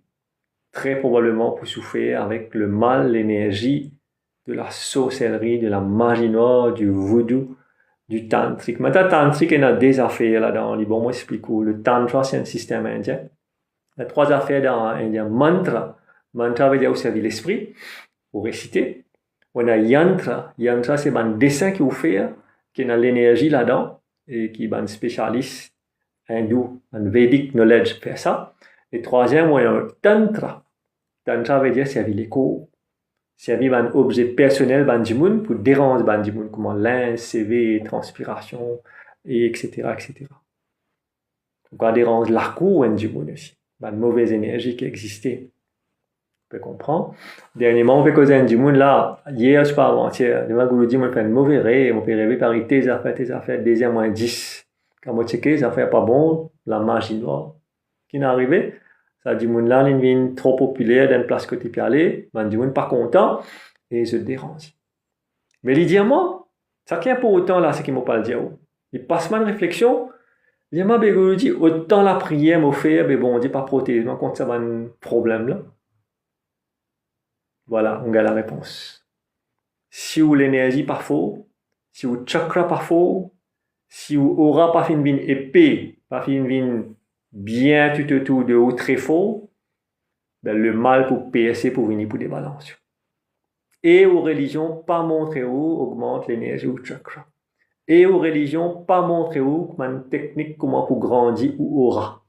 Speaker 1: très probablement pour souffrir avec le mal, l'énergie de la sorcellerie, de la magie noire, du voodoo, du tantrique. Maintenant, tantrique, il y a des affaires là-dedans. Bon, moi, explique. Le tantra, c'est un système indien. Il y a 3 affaires dans indien. Mantra. Mantra veut dire au service de l'esprit, pour réciter. On a yantra. Yantra, c'est un dessin qui vous fait, qui a l'énergie là-dedans, et qui est un spécialiste hindou, un Vedic knowledge fait ça. Et troisième, on a un tantra. Tantra veut dire servir l'écho, servir un objet personnel du monde pour déranger du monde, comme linge, CV, transpiration, et etc. Donc, on dérange l'arcou du monde aussi. Une mauvaise énergie qui existait. Vous pouvez comprendre. Dernièrement, on peut causer du monde là. Hier, je parle avant-hier. Le Guruji m'a fait un mauvais rêve. On peut rêver par tes affaires, deuxième moins 10. Quand on checké, les affaires pas bon, la magie noire. Qui n'est arrivé? Ça du monde là, il vient trop populaire dans une place que tu peux aller. Ben, du monde pas content. Et se dérange. Mais il dit à moi, ça qui est pour autant là, c'est qu'il m'a pas le dire. Il passe mal réflexion. Il dit à moi, Guruji, autant la prière m'a fait, mais bon, on dit pas protéger. Quand ça va un problème là. Voilà, on a la réponse. Si vous l'énergie pas faux, si vous chakra pas faux, si vous aura pas fait une épée, pas fait une bien tout de haut très faux, ben, le mal pour percer pour venir pour des balances. Et aux religions, pas montrer où augmente l'énergie ou chakra. Et aux religions, pas montrer où une technique comment pour grandir ou aura.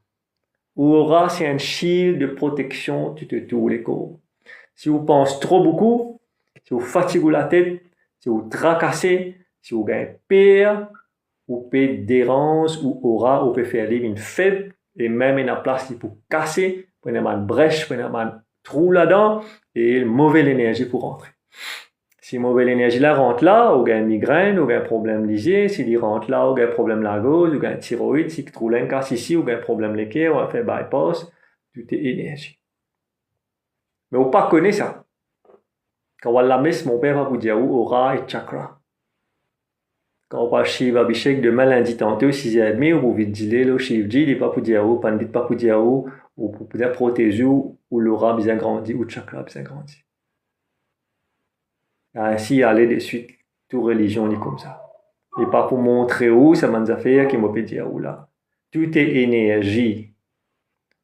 Speaker 1: Ou aura, c'est un shield de protection de tous les corps. Si vous pensez trop beaucoup, si vous fatiguez la tête, si vous tracassez, si vous gagnez peur, vous pouvez déranger ou aura, vous pouvez faire vivre une faible et même une place pour casser, prenez une brèche, prenez un trou là-dedans et une mauvaise énergie pour rentrer. Si mauvaise énergie là rentre là, vous avez une migraine, vous avez un problème lié. Si il rentre là, vous avez un problème la gauche, vous avez un thyroïde. Si le trou là casse ici, vous avez un problème l'équerre, on va faire bypass. Tout est énergie. Mais vous pas connaître ça. Quand on va la messe, mon père va vous dire où aura et chakra. Quand on parle Shiva Abhishek demain lundi tantôt 6h30, vous pouvez dire le Shivji, il n'est pas pour dire où, Pandit pas pour dire où, ou pour dire protéger où l'aura bien grandi, ou le chakra bien grandi. Ainsi, aller de suite, toute religion est comme ça. Et pas pour montrer où, ça m'a fait qui m'a peut dire où là. Tout est énergie.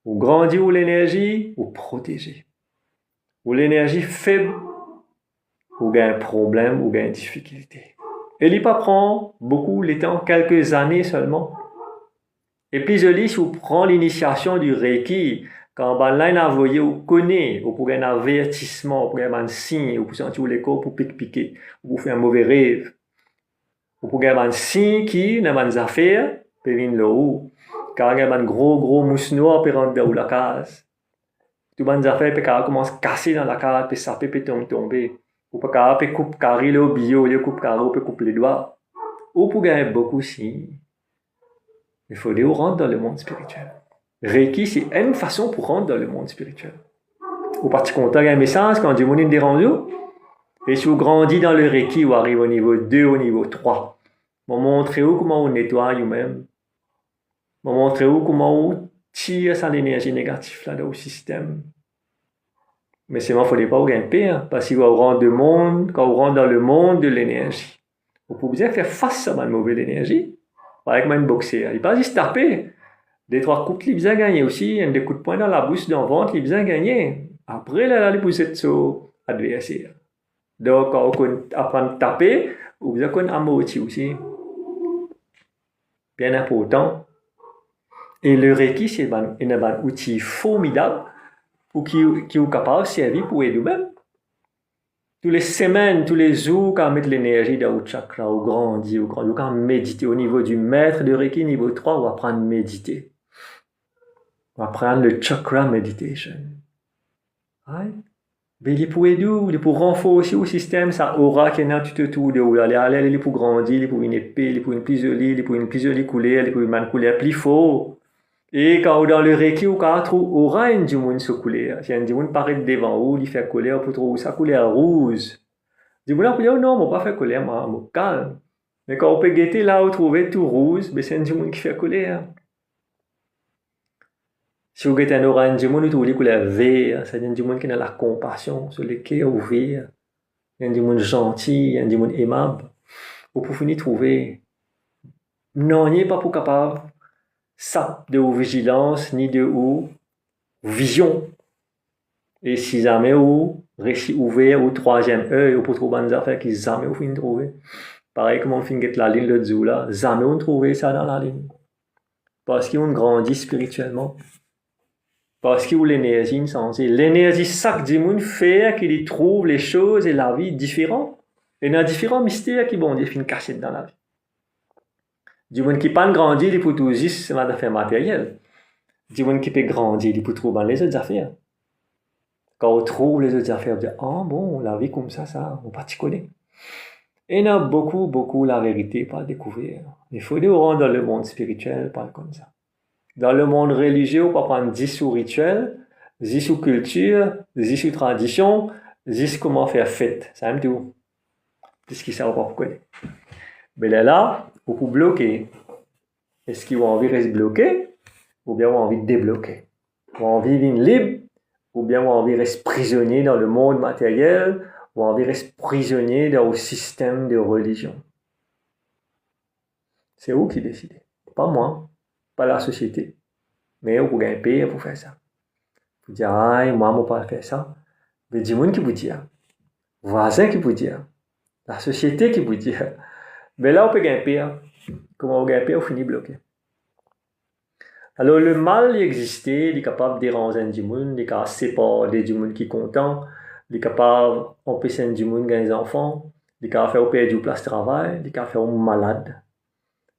Speaker 1: Ou grandir ou l'énergie, ou protéger. Ou l'énergie faible, ou gain problème, ou gain difficulté. Et il pas prend beaucoup, le temps, quelques années seulement. Et puis je lis, si vous prenez l'initiation du Reiki, quand on a envoyé, vous connaissez, vous pouvez un avertissement, vous pouvez un signe, vous pouvez sentir les corps pour piquer, vous pouvez faire un mauvais rêve. Vous pouvez avoir un signe qui, dans une affaire, peut venir le haut. Quand il y a un gros mousse noire, peut rentrer dans la case. Tout le monde affaires peut commencer à casser dans la case, peut saper, peut tomber. Ou peut couper carré le bio, il coupe carré, peut couper les doigts. Ou pour gagner beaucoup de signes. Il faut aller rentrer dans le monde spirituel. Reiki, c'est une façon pour rentrer dans le monde spirituel. Ou parti content, il y a un message quand Dieu m'a dérange. Et si vous grandissez dans le Reiki, vous arrivez au niveau 2, au niveau 3. Vous montrez vous comment vous nettoyez vous-même. Vous montrez vous comment vous tirez ça l'énergie négative là dans le système. Mais seulement, il ne faut pas vous gagner hein, parce que vous rentrez quand vous rentrez dans le monde de l'énergie. Vous pouvez bien faire face à une mauvaise énergie. Avec une boxer. Il ne pas juste taper. Des 3 coups, il bien gagné aussi. Des coups de poing dans la bouche, dans le ventre, il bien gagné. Après, là, vous êtes sur adversaire. Donc, quand vous apprenez à taper, vous avez un amorti aussi. Bien important. Et le Reiki, c'est un outil formidable pour qui est capable de servir pour aider vous-même. Toutes les semaines, tous les jours, quand on met l'énergie dans le chakra, on grandit, quand on médite au niveau du maître de Reiki, niveau 3, on va apprendre à méditer. On va apprendre le chakra meditation. Ouais. Mais il est pour aider, il est pour renforcer le système, ça aura qui est dans tout autour de où il est pour grandir, il est pour une épée, il est pour une plus jolie, il est pour une plus jolie couleur, il est pour une couleur plus forte. Et quand dans le Reiki, on trouve aura une diamond sur couleur. Si un diamond paraît devant vous, il fait couleur pour trouver sa couleur rouge. Diamond peut dire non, on pas fait couleur, moi calme. Mais quand on peut guetter là, on trouve tout rouge, mais c'est un diamond qui fait couleur. Si vous guettez un aura un diamond, vous trouvez couleur vert, c'est un diamond qui a la compassion, sur le cœur ouvert. Un diamond gentil, un diamond aimable. Vous pouvez trouver. Non, il n'est pas pour capable. Ça de ou vigilance, ni de ou vision. Et si jamais ou récit ouvert ou troisième œil, ou pour trouver des affaires qui jamais ou fin trouver. Pareil comme on fin get la ligne le dessous là, jamais on trouver ça dans la ligne. Parce qu'on grandit spirituellement. Parce qu'il y a l'énergie insensée. L'énergie, chaque dimanche fait qu'il trouve les choses et la vie différentes. Et il y a différents mystères qui vont dire une cachette dans la vie. Du monde qui peut grandir, il peut tout juste des affaires matérielles. Du monde qui peut grandir, il peut trouver les autres affaires. Quand on trouve les autres affaires, on dit ah bon, la vie comme ça, on pas t'y connaît. Et il y a beaucoup la vérité pas découvrir. Il faut dire rendre dans le monde spirituel, pas comme ça. Dans le monde religieux, on peut prendre 10 sous rituel, 10 sous culture, 10 sous tradition, 10 comment faire fête. C'est un tout. Puisqu'ils ne savent pas pourquoi. Mais là, vous pouvez bloquer. Est-ce qu'ils ont envie de rester bloqués ou bien ils ont envie de débloquer? Ils ont envie de vivre libre ou bien ils ont envie de rester prisonniers dans le monde matériel ou envie de rester prisonniers dans le système de religion? C'est vous qui décidez. Pas moi, pas la société. Mais vous pouvez payer pour faire ça. Vous dites, ah, moi, je ne peux pas faire ça. Mais du monde qui vous dit, voisin qui vous dit, la société qui vous dit. Mais là, on peut gagner pire. Comment on gagne pire, on finit bloqué. Alors, le mal, il existait, il est capable de déranger du monde, il est capable de séparer du monde qui est content, il est capable d'empêcher du monde de gagner des enfants, il est capable de faire perdre du place de travail, il est capable de faire malade,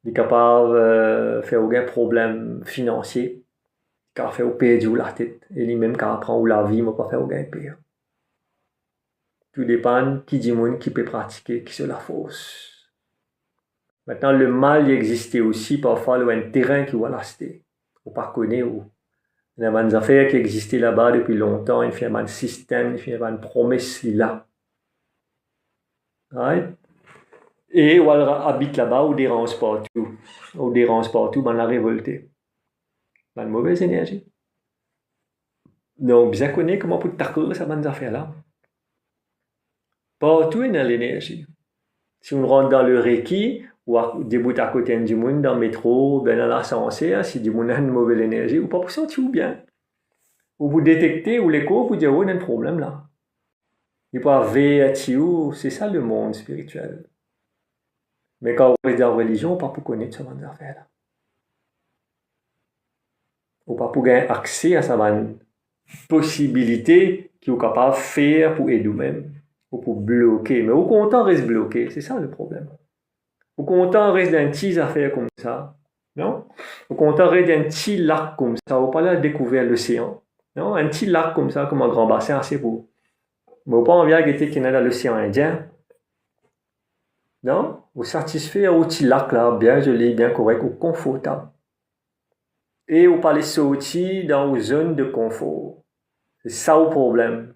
Speaker 1: il est capable de faire aucun problème financier, il est capable de faire perdre la tête, et lui même capable de prendre la vie, mais pas faire aucun pire. Tout dépend qui dit monde qui peut pratiquer, qui se la fausse. Maintenant, le mal, il existait aussi, parfois, il y a un terrain qui va rester. On ne pas connaît où. Il y a des affaires qui existaient là-bas depuis longtemps, il y a un système, il y a une promesse là. Right? Et on habite là-bas, on dérange partout. On dérange partout, on a révolté. On a une mauvaise énergie. Donc, bien connaître comment pour tackler ces affaires-là. Partout, il y a l'énergie. Si on rentre dans le Reiki, ou debout à côté du monde, dans le métro, ben dans l'ascenseur, si du monde a une mauvaise énergie, ou pas pour sentir ou bien. Ou vous détectez, ou l'écho, vous dites, oh, il y a un problème là. Il peut avoir c'est ça le monde spirituel. Mais quand on est dans la religion, on ne peut pas connaître ce genre d'affaires-là. On ne peut pas avoir accès à cette possibilité qu'on est capable de faire pour aider nous-mêmes, ou pour bloquer. Mais au contraire, on reste bloqué, c'est ça le problème. Au contraire, on reste dans une petite affaire comme ça. Non? Au contraire, on reste dans un petit lac comme ça. On ne peut pas découvrir l'océan. Non? Un petit lac comme ça, comme un grand bassin, assez beau. Mais on n'a pas envie de guetter qu'il y en a dans l'océan Indien. Non? Vous satisfait au petit lac là, bien joli, bien correct, ou confortable. Et vous parlez sortir dans une zone de confort. C'est ça le problème.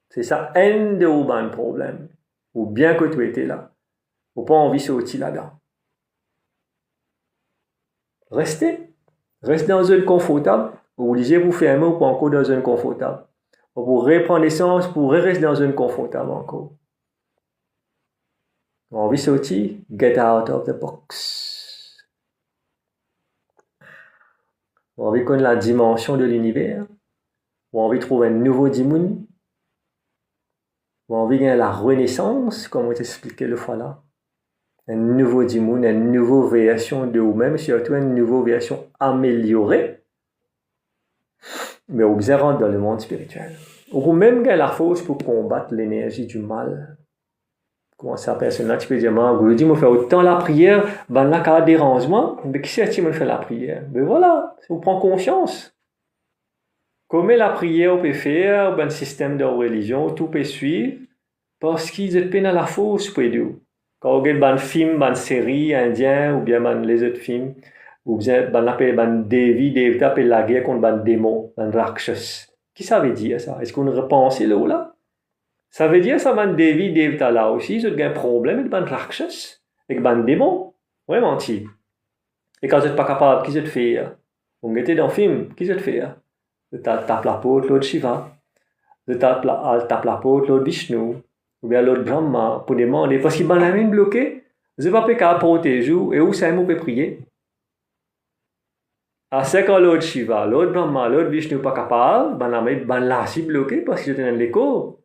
Speaker 1: C'est ça un de vos problèmes. Ou bien que tu étais là. Vous n'avez pas envie de sortir là-dedans. Restez dans une zone confortable. Vous obligez de vous fermer ou pas encore dans une zone confortable. Vous reprendre l'essence pour rester dans une zone confortable encore. Vous avez envie de sortir? Get out of the box. Vous avez envie de connaître la dimension de l'univers? Vous avez envie de trouver un nouveau diamant? Vous avez envie de gagner la renaissance, comme on t'expliquait le fois là? Un nouveau diamant, une nouvelle version de vous-même, surtout une nouvelle version améliorée. Mais vous rentrez dans le monde spirituel. Vous même gagner la force pour combattre l'énergie du mal. Comment ça personne-là, tu peux dire, moi, je dis, je fais autant la prière, ben là, quand il y a dérangement, mais qui c'est qui me fait la prière? Ben voilà, vous prenez conscience. Comment la prière, on peut faire, ben, le système de religion, tout peut suivre, parce qu'ils ont peine à la force pour aider. Quand on regarde un film, une série indien, ou bien les autres films, ou bien on appelle Devi, Devta, appelle la guerre contre un démon, un rakshas. Qui ça veut dire ça? Est-ce qu'on repense là? Ça veut dire que ça va Devi, Devta là aussi, ils ont un problème avec un rakshas, avec un démon. Vraiment menti. Et quand vous n'êtes pas capable, qu'est-ce que vous faites? Vous êtes dans le film, qu'est-ce que vous faites? Vous tapez la porte, l'autre Shiva. Vous tapez la porte, l'autre Vishnu. Ou bien l'autre Brahma, pour demander. Parce qu'il y a la main bloquée, vous n'avez pas capable de protéger, et où ça vous peut prier? À ce quand l'autre Shiva, l'autre Brahma, l'autre Vishnu pas capable, la main là, c'est bloqué parce qu'il est dans l'écho.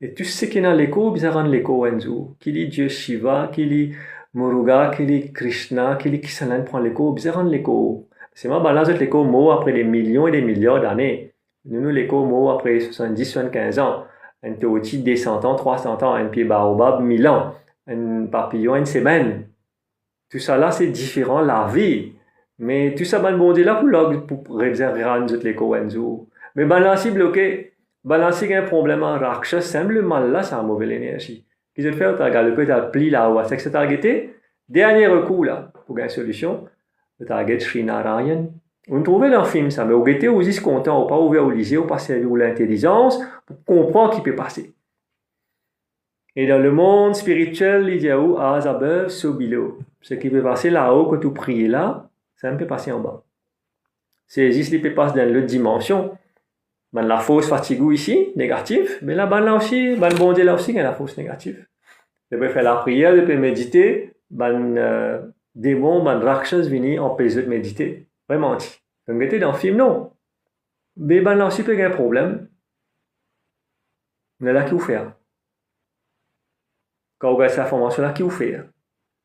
Speaker 1: Et tout ce qui est dans l'écho, vous rend l'écho en vous. Qui dit Dieu Shiva, qui dit Muruga, qui dit Krishna, qui dit Kisalan prend l'écho, vous rend l'écho. C'est moi, balance l'écho mot après des millions et des milliards d'années. Nous, l'écho mot après 70, 75 ans. Un théotie, des 100 ans, 300 ans, un pied baobab, 1000 ans. Un papillon, une semaine. Tout ça là, c'est différent, la vie. Mais tout ça, bon Dieu là, pour réserver l'écho en vous. Mais balance bloqué. Balancer un problème en rakshas, simple le mal là, c'est une mauvaise énergie. Qu'est-ce que tu fais? Tu as le petit pli là-haut. C'est que tu as targeté. Dernier recours là, pour gagner une solution. Tu target Sri Narayan. On trouve dans le film ça, mais au guetté, vous êtes content, ou pas ouvert au lycée, ou pas servir l'intelligence, pour comprendre ce qui peut passer. Et dans le monde spirituel, il y a où? As above, so below. Ce qui peut passer là-haut, quand tu pries là, ça peut passer en bas. C'est juste qui peut passer dans l'autre dimension. Ben, la fausse fatigue ici, négative, mais là, là aussi, bon Dieu là aussi, il y a la fausse négative. Tu peux faire la prière, tu peux méditer, démon, rakshas venir empêcher de méditer. Vraiment. Donc, tu es dans le film, non. Mais ben là aussi, il y a un problème. Mais là, qui vous fait? Quand vous regardez cette information là, qui vous fait?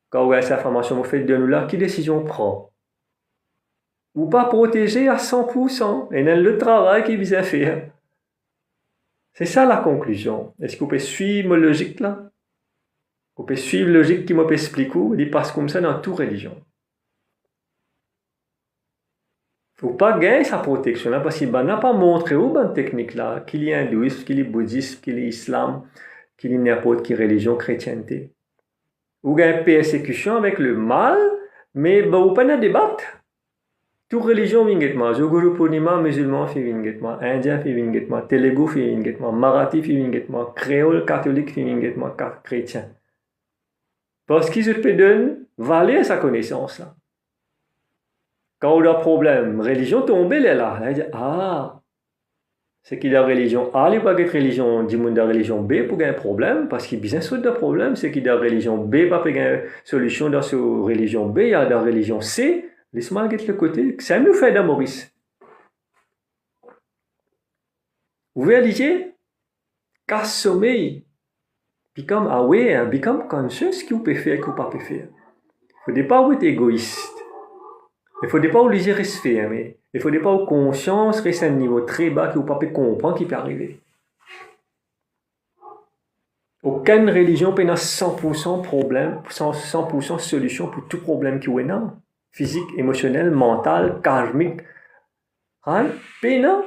Speaker 1: Quand vous regardez cette information, vous faites de nous là, quelle décision on prend? Ou pas protéger à 100%. Et c'est le travail qui vise à faire. C'est ça la conclusion. Est-ce que vous pouvez suivre la logique là? Vous pouvez suivre la logique qui m'a expliqué? Il passe comme ça dans toute religion. Faut pas gagner sa protection là parce qu'il n'a pas montré où bonne technique là, qu'il y a hindouisme, qu'il y a bouddhisme, qu'il y a islam, qu'il y a n'importe quelle religion chrétienté. Ou gagne persécution avec le mal, mais bah ou pas na débattre. Toute religion vingetma, Guru Purnima musulman fait vingetma, indien fait vingetma, Telugu fait vingetma, Marathi fait vingetma, créole catholique fait vingetma, chrétien. Parce qu'ils se donnent valer sa connaissance là. Quand on a un problème, religion tombe là, là, il dit ah, c'est qu'il y a religion A, il n'y a pas de religion, du monde de religion B pour gagner un problème, parce qu'il y a bien sûr de problème, c'est qu'il y a religion B, pas pour gagner une solution dans cette religion B, il y a la religion C, laisse-moi le côté, ça nous fait d'un Maurice. Vous réalisez, qu'à sommeil, become aware, become conscious, qui vous peut faire, qui vous pas peut faire. Il ne faut pas être égoïste. Il ne faut pas obliger à se fermer. Il ne faut pas avoir conscience que c'est un niveau très bas que vous ne pouvez pas comprendre qui peut arriver. Aucune religion peut avoir 100% problème, 100% solution pour tout problème qui est là. Physique, émotionnel, mental, karmique. Hein? Pénal.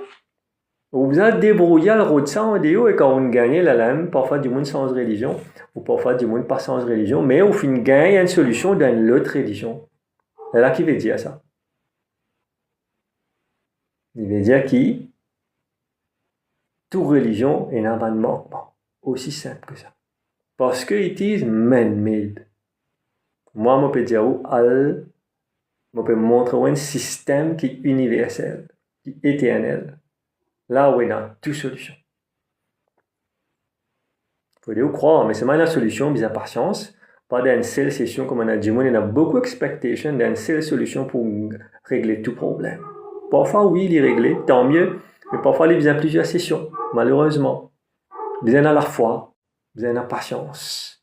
Speaker 1: Vous avez débrouillé le route ça en déo et quand on gagne la lame, parfois du monde sans religion, ou parfois du monde pas sans religion, mais au fin gagne une solution dans l'autre religion. C'est là qui veut dire ça. Il veut dire que toute religion est un manquement. Aussi simple que ça. Parce que it is man-made. Moi, je peux dire, je peux montrer un système qui est universel, qui est éternel. Là où il y a toute solution. Il faut dire croire, mais c'est pas la solution, mais la patience. Pas d'une seule session comme on a dit, il y a beaucoup d'expectations d'une seule solution pour régler tout problème. Parfois, oui, il est réglé, tant mieux, mais parfois, il y a plusieurs sessions, malheureusement. Il y en a la foi, il y en a la patience.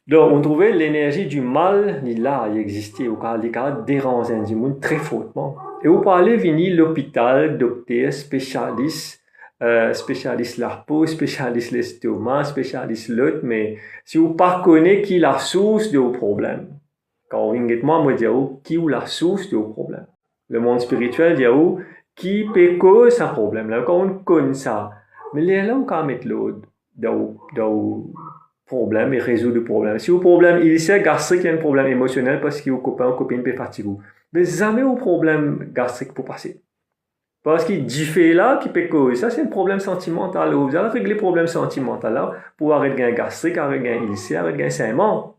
Speaker 1: Donc, on trouvait l'énergie du mal, il existait au cas des cas dérangeants du monde très fortement. Et vous parlez venir l'hôpital, docteur, spécialiste, spécialiste la peau, spécialiste l'estomac, spécialiste l'autre, mais si vous ne connaissez qui la source de vos problèmes, quand vous venez moi, je dis qui est la source de vos problèmes. Le monde spirituel dit qui peut causer un problème. Là, quand on connaît ça, mais là, on peut mettre l'autre dans problème et résoudre le problème. Si vous problème, il est gastrique, il y a un problème émotionnel parce que vos copains ou copines peuvent fatiguer. Mais jamais au problème gastrique pour passer. Parce qu'il dit fait là qui peut causer. Ça, c'est un problème sentimental. Vous allez régler le problème sentimental là pour arrêter un gastrique, arrêter un illicite, arrêter un saignement.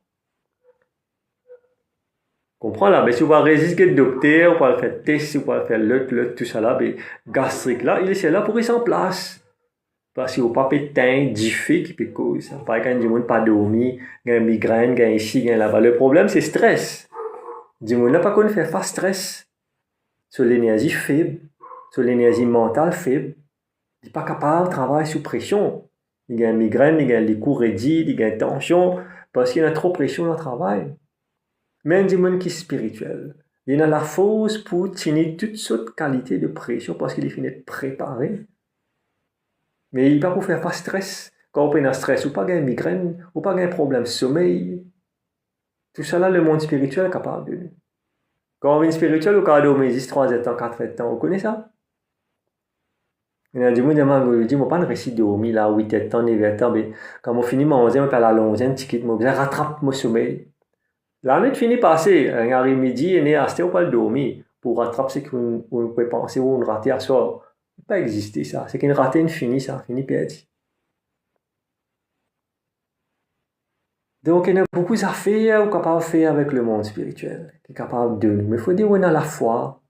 Speaker 1: Comprends là, mais si vous va résister le docteur, vous va faire test, vous va faire le tout ça là, mais gastrique là, il est là pour rester en place. Parce que vous pas pétain, diffé qui peut causer ça. Par exemple, du monde pas dormi, il y a une migraine, il y a ici, il y a là-bas. Le problème, c'est stress. Du monde n'a pas connu faire face stress. Sur l'énergie faible, sur l'énergie mentale faible. Il n'est pas capable de travailler sous pression. Il y a une migraine, il y a les coups rédits, il y a une tension, parce qu'il y a trop de pression dans le travail. Même du monde qui est spirituel. Il y a la force pour tenir toutes sortes de qualités de pression parce qu'il est fini de préparer. Mais il n'est pas pour faire face stress. Quand on a un stress, ou pas une migraine, ou pas un problème de sommeil. Tout ça là, le monde spirituel est capable de. Quand on est spirituel, au cas où 3 ans, 4 ans, vous connaissez ça? Il y a du monde qui dit, moi pas de récit de dormir là, 8 ans, 9 ans, mais quand on finit mon 11e, on fait la 11e, petit moi rattrape mon sommeil. L'année finit passée, un après-midi, on est resté au pas de dormir pour rattraper ce qu'on peut penser ou on raté à soi. Pas exister ça. C'est qu'une ratée, une finie ça, fini perdu. Donc il y a beaucoup à faire ou capable de faire avec le monde spirituel, qui est capable de nous. Mais il faut dire on a la foi,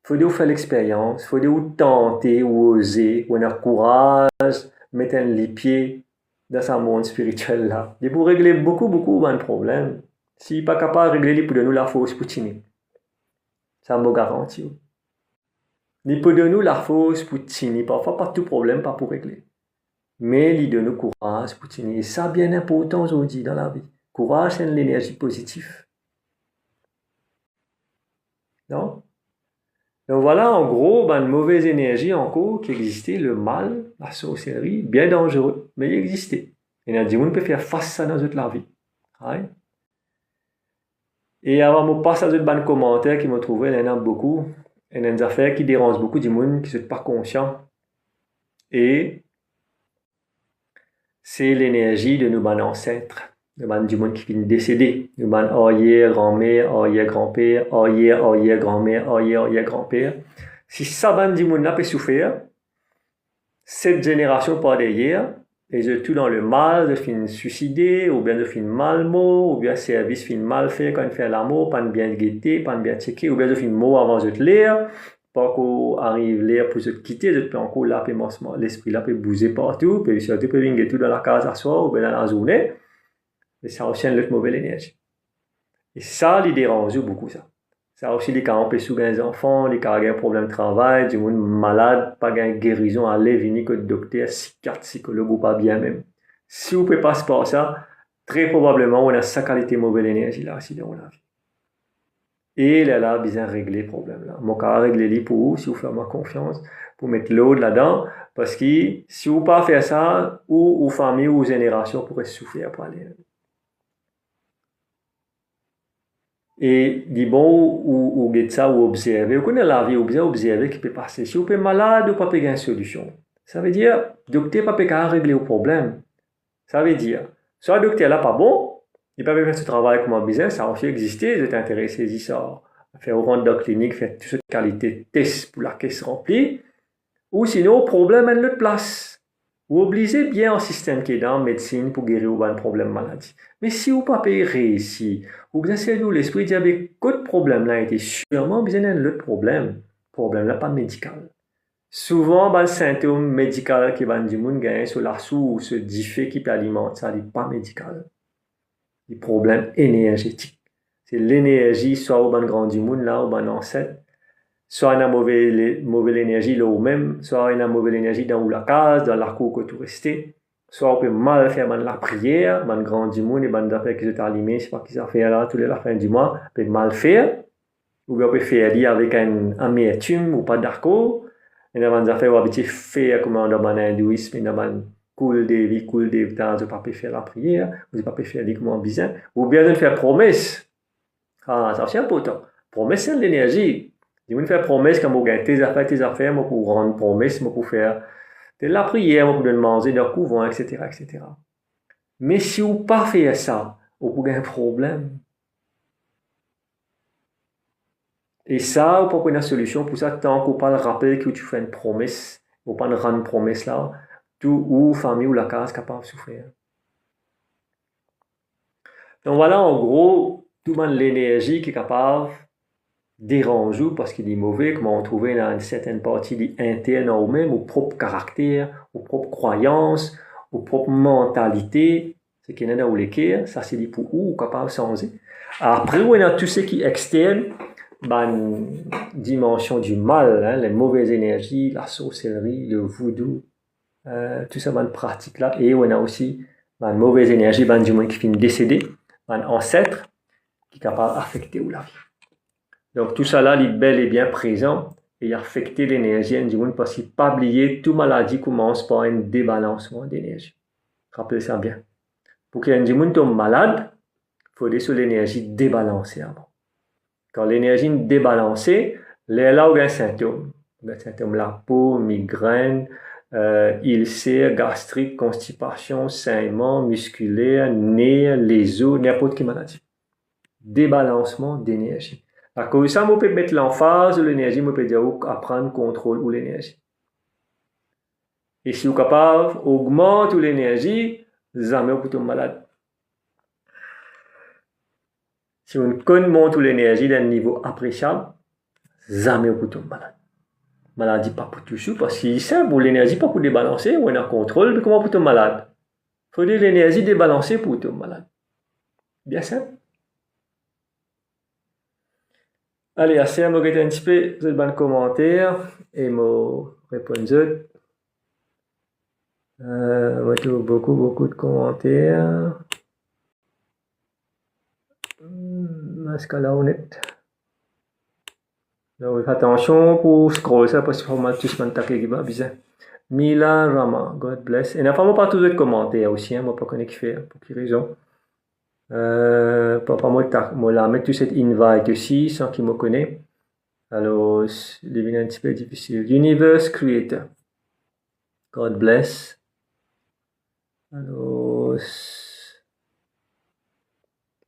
Speaker 1: il faut dire on fait l'expérience, il faut dire on tenter ou oser, on a le courage, mettre les pieds dans ce monde spirituel là. Et pour régler beaucoup de problèmes. S'il n'est pas capable de régler les pour nous la force pour tirer. Ça me garantit. Il peut donner la force pour tenir, parfois pas tout problème, pas pour régler. Mais il donne courage pour tenir. Et ça, bien important aujourd'hui dans la vie. Courage, c'est l'énergie positive. Non? Donc voilà, en gros, une mauvaise énergie encore qui existait, le mal, la sorcellerie, bien dangereux, mais il existait. Et il a dit, on peut faire face à ça dans toute la vie. Right? Et avant de passer à d'autres commentaires qui m'ont trouvé, il y en a beaucoup. Il y a des affaires qui dérangent beaucoup du monde, qui ne sont pas conscients. Et c'est l'énergie de nos ancêtres, du monde qui vient de décéder, du arrière-grand-mère, arrière-grand-père, arrière-arrière-grand-mère, arrière-arrière-grand-père. Si ça du monde n'a pas souffert, cette génération par derrière, ils ont tout dans le mal, de fin suicider, ou bien de fin mal mort, ou bien service fin mal fait quand ils font l'amour, pas bien guetter, pas bien checker, ou bien de fin mort avant de l'air, pas qu'on arrive l'air pour se quitter, de peut encore là, l'esprit là peut bouger partout, puis surtout peut venir tout dans la case à soir, ou bien dans la journée, mais ça aussi une mauvaise énergie. Et ça, il dérange beaucoup ça. Ça aussi, les cas empêchent souvent les enfants, les cas qui ont un problème de travail, du monde malade, pas de guérison, aller venir que le docteur, psychologue ou pas bien même. Si vous ne pouvez pas passer par ça, très probablement, on a sa qualité mauvaise énergie là aussi dans la vie. Et là, là, besoin de régler le problème là. Mon cas, régler les pour vous, si vous faites ma confiance, pour mettre l'autre là-dedans, parce que si vous ne pas faire ça, ou vos familles ou vos générations pourraient souffrir pour aller. Et dit bon, ou get ça, ou observer. Vous connaissez la vie, observer qui peut passer. Si vous êtes malade, vous ne pouvez pas une solution. Ça veut dire, docteur ne peut pas régler le problème. Ça veut dire, soit le docteur là pas bon, il ne peut pas faire ce travail comme un business, ça a aussi existé, vous êtes intéressé, il ça, faire rendre dans la clinique, faire toute cette qualité de test pour la caisse remplie, ou sinon, problème à l'autre place. Vous obligez bien un système qui est dans la médecine pour guérir un problème maladie. Mais si vous ne pouvez pas réussir, vous bien sûr, l'esprit dit, que le problème là a été sûrement besoin d'un autre problème. Le problème là pas médical. Souvent, le symptôme médical qui va du monde gagner sur la sous ou ce défait qui peut alimenter, ça n'est pas médical. Les problèmes énergétiques. C'est l'énergie, soit au grand du monde là, au bon ancêtre, soit une mauvaise énergie là ou même, soit une mauvaise énergie dans la case, dans la cour que tu restes, soit on peut mal faire la prière, le grand du monde, et les affaires qui sont allumées, je sais pas qui ça fait là, tous les la fin du mois, on peut mal faire, ou bien on peut faire avec un amertume ou pas d'accord, et dans les affaires, on peut faire comme dans l'hindouisme, dans le cool des vies, cool des temps, on ne peut pas faire la prière, on ne peut pas faire comme un bizarre, ou bien de faire promesse. Ah, ça c'est important. Promesse, c'est l'énergie. Si vous faites promesse, quand vous gagnez tes affaires, moi pour rendre promesse, moi pour faire de la prière, moi pour demander d'un couvent, etc., etc. Mais si vous ne pas faire ça, vous pouvez avoir un problème. Et ça, vous pouvez prendre une solution pour ça, tant qu'on pas le rappel que tu fais une promesse, vous ne pas rendre une promesse là, tout ou famille ou la case capable de souffrir. Donc voilà, en gros, tout le monde l'énergie qui est capable dérange parce qu'il est mauvais, comme on trouvait dans une certaine partie interne en nous-mêmes, au propre caractère, aux propres croyances, aux propres mentalités, ce qui est dans les cœurs, ça c'est dit pour où, capable de changer. Après, on a tout ce qui est externe, une dimension du mal, hein, les mauvaises énergies, la sorcellerie, le voodoo, tout ça, une pratique là, et on a aussi une mauvaise énergie, du monde qui finit décédé, un ancêtre qui est capable d'affecter la vie. Donc tout ça là, il est bel et bien présent et il affecte l'énergie du monde parce qu'il ne faut pas oublier, toute maladie commence par un débalancement d'énergie. Rappelez ça bien. Pour qu'il y ait du monde tombe malade, il faut laisser l'énergie débalancée avant. Quand l'énergie est débalancée, là où il y a un symptôme. Il y a un symptôme la peau, migraine, ulcère, gastrique, constipation, saignement, musculaire, nerfs, les os, n'importe quelle maladie. Débalancement d'énergie. À cause de ça, on peut mettre l'emphase de l'énergie, on peut dire apprendre contrôle ou l'énergie. Et si vous êtes capable d'augmenter l'énergie, jamais vous tomber malade. Si on monte l'énergie d'un niveau appréciable, jamais vous tomber malade. Maladie pas pour tout parce que c'est simple, l'énergie pas pour débalancer, on a contrôle, mais comment vous tomber malade? Il faut l'énergie débalancée pour tomber malade. Bien simple. Allez, assez à me regarder un petit peu dans les commentaires et me répondre. On trouve beaucoup de commentaires. Est-ce que là on est? Donc, attention pour scroller ça parce que faut mettre tout ce que qui va bizarre. Mila Rama, God bless. Et n'a pas tous les commentaires aussi, hein, moi pas connais qui fait, pour quelle raison. Papa moi la mettre tout cette invite aussi sans qu'il me connaisse. Alors, devient un petit peu difficile. Universe Creator. God bless. Alors,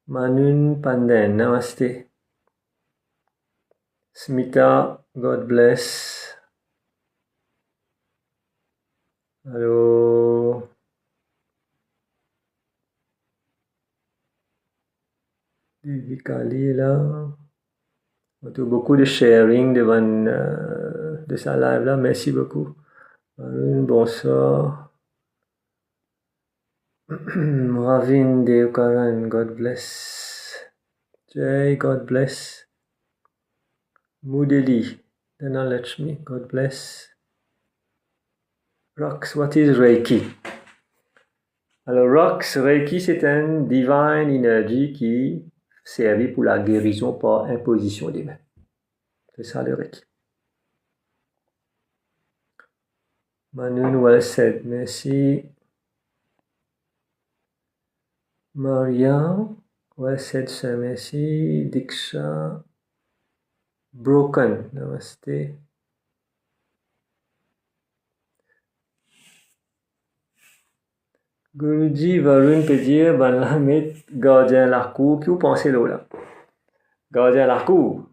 Speaker 1: Manun Panden, Namaste. Smita, God bless. Alors, Vikali là. On trouve beaucoup de sharing de sa live là. Merci beaucoup. Bonsoir. Ravin Devkaran, God bless. Jay, God bless. Mudeli, Dhanalakshmi, God bless. Rox, what is Reiki? Alors, Rox, Reiki, c'est une divine énergie qui servit pour la guérison par imposition des mains. C'est ça le Reiki. Manu, well said, merci. Maria, well said, merci. Diksha, broken, namaste. Guruji Varun peut dire, ben là, mais gardien la cour, qui vous pensez là? Gardien la cour.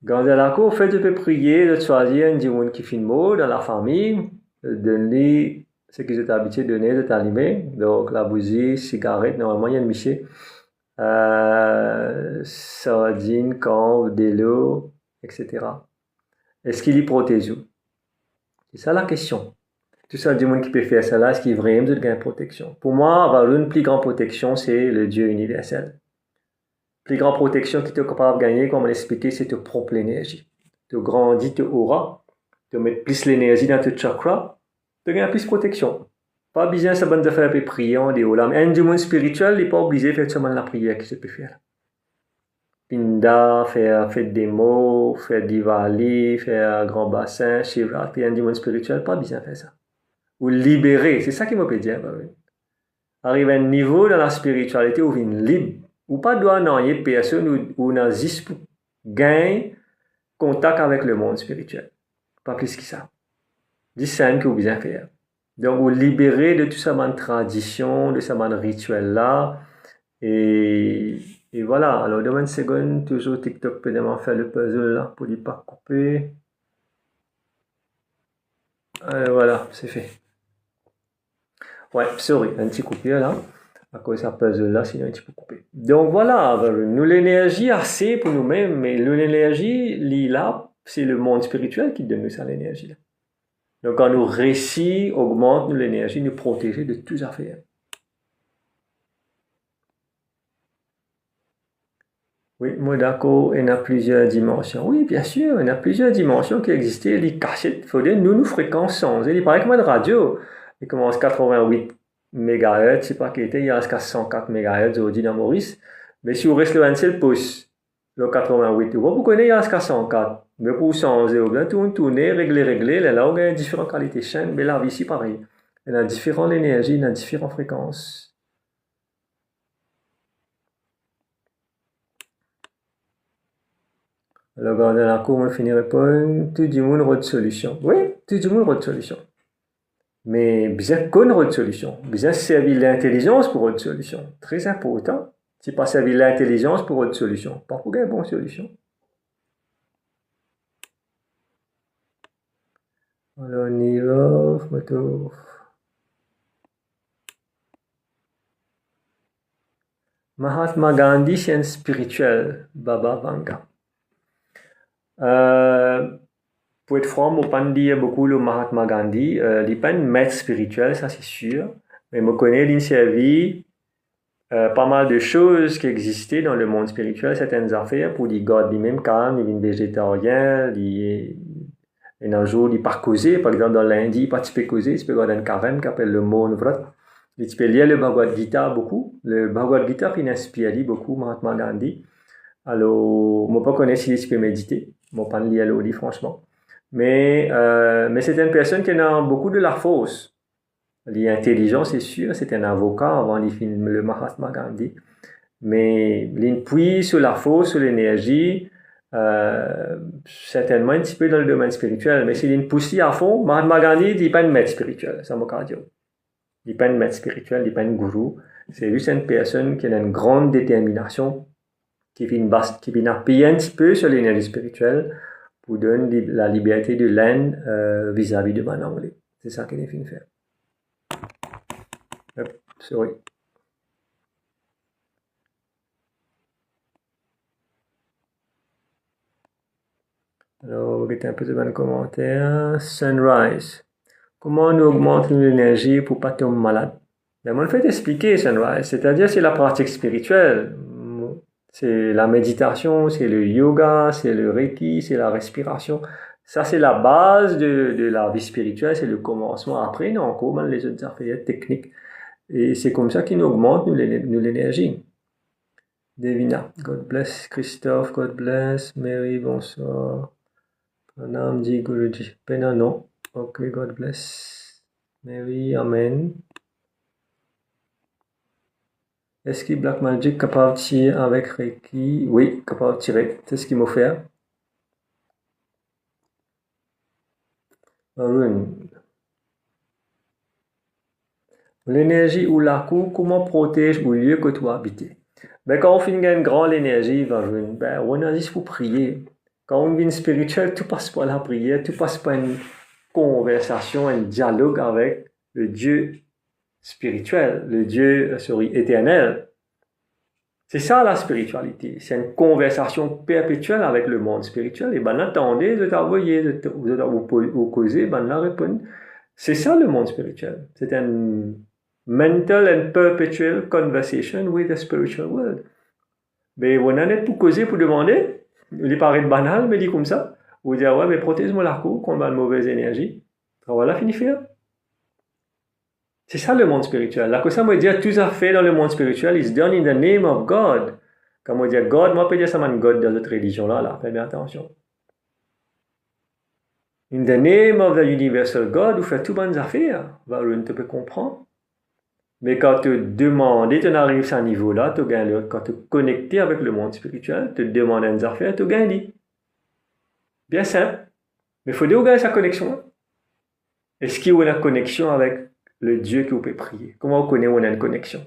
Speaker 1: Gardien la cour, en fait, tu peux prier de choisir un dieu qui fait mot dans la famille, donner ce qu'ils étaient habitués de donner, de t'allumer. Donc, la bougie, cigarette, normalement, il y a une miché. Sardine, camp, de l'eau, etc. Est-ce qu'il y protège? C'est ça la question. Tout ça, du monde qui peut faire ça là, est-ce qu'il est vraiment de gagner protection? Pour moi, avoir une plus grande protection, c'est le Dieu universel. Plus grande protection qui est capable de gagner, comme on l'a expliqué, c'est ta propre énergie. Tu grandis ta aura, tu mets plus l'énergie dans tes chakras, tu gagnes plus de protection. Pas besoin de faire un peu prier, des olam. Un du monde spirituel n'est pas obligé de faire seulement la prière que tu peux faire. Pinda, faire des mots, faire Diwali, faire grand bassin, Shivratri, un du monde spirituel, pas besoin de faire ça. Ou libérer, c'est ça qui me peut dire. Arriver à un niveau dans la spiritualité où on est libre, ou pas doit n'avoir personne où on a juste pour gagner contact avec le monde spirituel. Pas plus que ça. C'est ça que vous besoin faire. Donc, vous libérer de tout ça, de tradition, de ça, de rituel là. Et voilà. Alors, dans une seconde, toujours TikTok peut faire le puzzle là pour ne pas couper. Voilà, c'est fait. Ouais, sorry, un petit coupure là. À cause de ça puzzle là, sinon un petit peu coupé. Donc voilà, nous l'énergie assez pour nous-mêmes, mais l'énergie, là, c'est le monde spirituel qui donne nous ça l'énergie là. Donc quand nous récits augmente nous l'énergie, nous protéger de toutes affaires. Oui, moi d'accord, il y a plusieurs dimensions. Oui, bien sûr, il y a plusieurs dimensions qui existent. Les cachettes, il faut dire, nous fréquençons. Il paraît que moi de radio, il commence 88 MHz, je sais pas qu'il était, il reste qu'à 104 MHz aujourd'hui dans Maurice. Mais si vous restez le seul pouce, le 88, vous connaissez, il reste qu'à 104. Mais pour changer, vous bien tourner, régler, là, on a différentes qualités de chaîne, mais là, ici, pareil. Il y a différentes énergies, il y a différentes fréquences. Alors, dans la cour, on finirait par tout le monde a une solution. Oui, tout le monde a une solution. Mais bien connaître une solution, bien servir l'intelligence pour une solution. Très important. Si pas servir l'intelligence pour une solution, pas pour une bonne solution. Alors, Nirov, Matov. Mahatma Gandhi, c'est un spirituel, Baba Vanga. Pour être franc, je ne pas dire beaucoup le Mahatma Gandhi. Il n'est pas un maître spirituel, ça c'est sûr. Mais je connais, il servi pas mal de choses qui existaient dans le monde spirituel, certaines affaires, pour les gars lui-même calme, il est végétarien, et un jour, il part causer, par exemple dans l'Inde, il participe causer, il peut avoir un carême qui s'appelle le Mohan Vrat. Il peut lire le Bhagavad Gita beaucoup. Le Bhagavad Gita, il inspire beaucoup Mahatma Gandhi. Alors, moi, pas connais si je peux méditer. Moi, pas lire le livre, franchement. Mais c'est une personne qui a beaucoup de la force. Il est intelligent, c'est sûr. C'est un avocat avant les films, le Mahatma Gandhi. Mais il puise sur la force, sur l'énergie, certainement un petit peu dans le domaine spirituel. Mais s'il est poussé à fond, Mahatma Gandhi, il n'est pas un maître spirituel, ça m'a dire. Il n'est pas un maître spirituel, il n'est pas un gourou. C'est juste une personne qui a une grande détermination, qui vient appuyer un petit peu sur l'énergie spirituelle pour donner la liberté de l'Inde vis-à-vis de mon anglais. C'est ça qu'il est fini de faire. Sorry. Alors, regardez un peu de commentaires. Sunrise. Comment on augmente l'énergie pour ne pas tomber malade? Ben, moi, je vais t'expliquer, Sunrise. C'est-à-dire, c'est la pratique spirituelle. C'est la méditation, c'est le yoga, c'est le reiki, c'est la respiration. Ça, c'est la base de la vie spirituelle, c'est le commencement. Après, nous, encore les autres affaires techniques. Et c'est comme ça qu'il nous augmente nous, l'énergie. Devina. God bless. Christophe, God bless. Mary, bonsoir. Pranam dit Guruji. Pena, non. Ok, God bless. Mary, Amen. Est-ce que Black Magic est capable de tirer avec Reiki? Oui, capable de tirer. C'est ce qu'il m'a fait. Arun. L'énergie ou la cour, comment protège au lieu que tu habites? Ben, quand on fait une grande énergie, ben, on a juste pour prier. Quand on vient spirituel, tout passe par la prière, tout passe par une conversation, un dialogue avec le Dieu spirituel, le Dieu éternel. C'est ça la spiritualité. C'est une conversation perpétuelle avec le monde spirituel. Et ben attendez, de t'envoyer, vous causer, ben la répondre. C'est ça le monde spirituel. C'est un mental and perpetual conversation with the spiritual world. Mais on en est pour causer, pour demander. Il paraît banal, mais il dit comme ça. Vous dire, ouais, mais protège-moi la cour contre une mauvaise énergie. Voilà, fini faire. C'est ça le monde spirituel. La cosa moi dire tout à fait dans le monde spirituel is done in the name of God. Quand moi dire God, moi peut dire ça man God dans notre religion là, faites bien attention. In the name of the universal God, vous faites tout bonnes affaires. On te peut comprendre. Mais quand tu demandes, tu arrives à ce niveau-là, tu gagnes quand tu es connecté avec le monde spirituel, tu demandes des affaires, tu gagnes. Bien simple. Mais il faut dire gagner sa connexion. Est-ce qu'il y a une connexion avec le Dieu que vous pouvez prier? Comment vous connaissez qu'on a une connexion?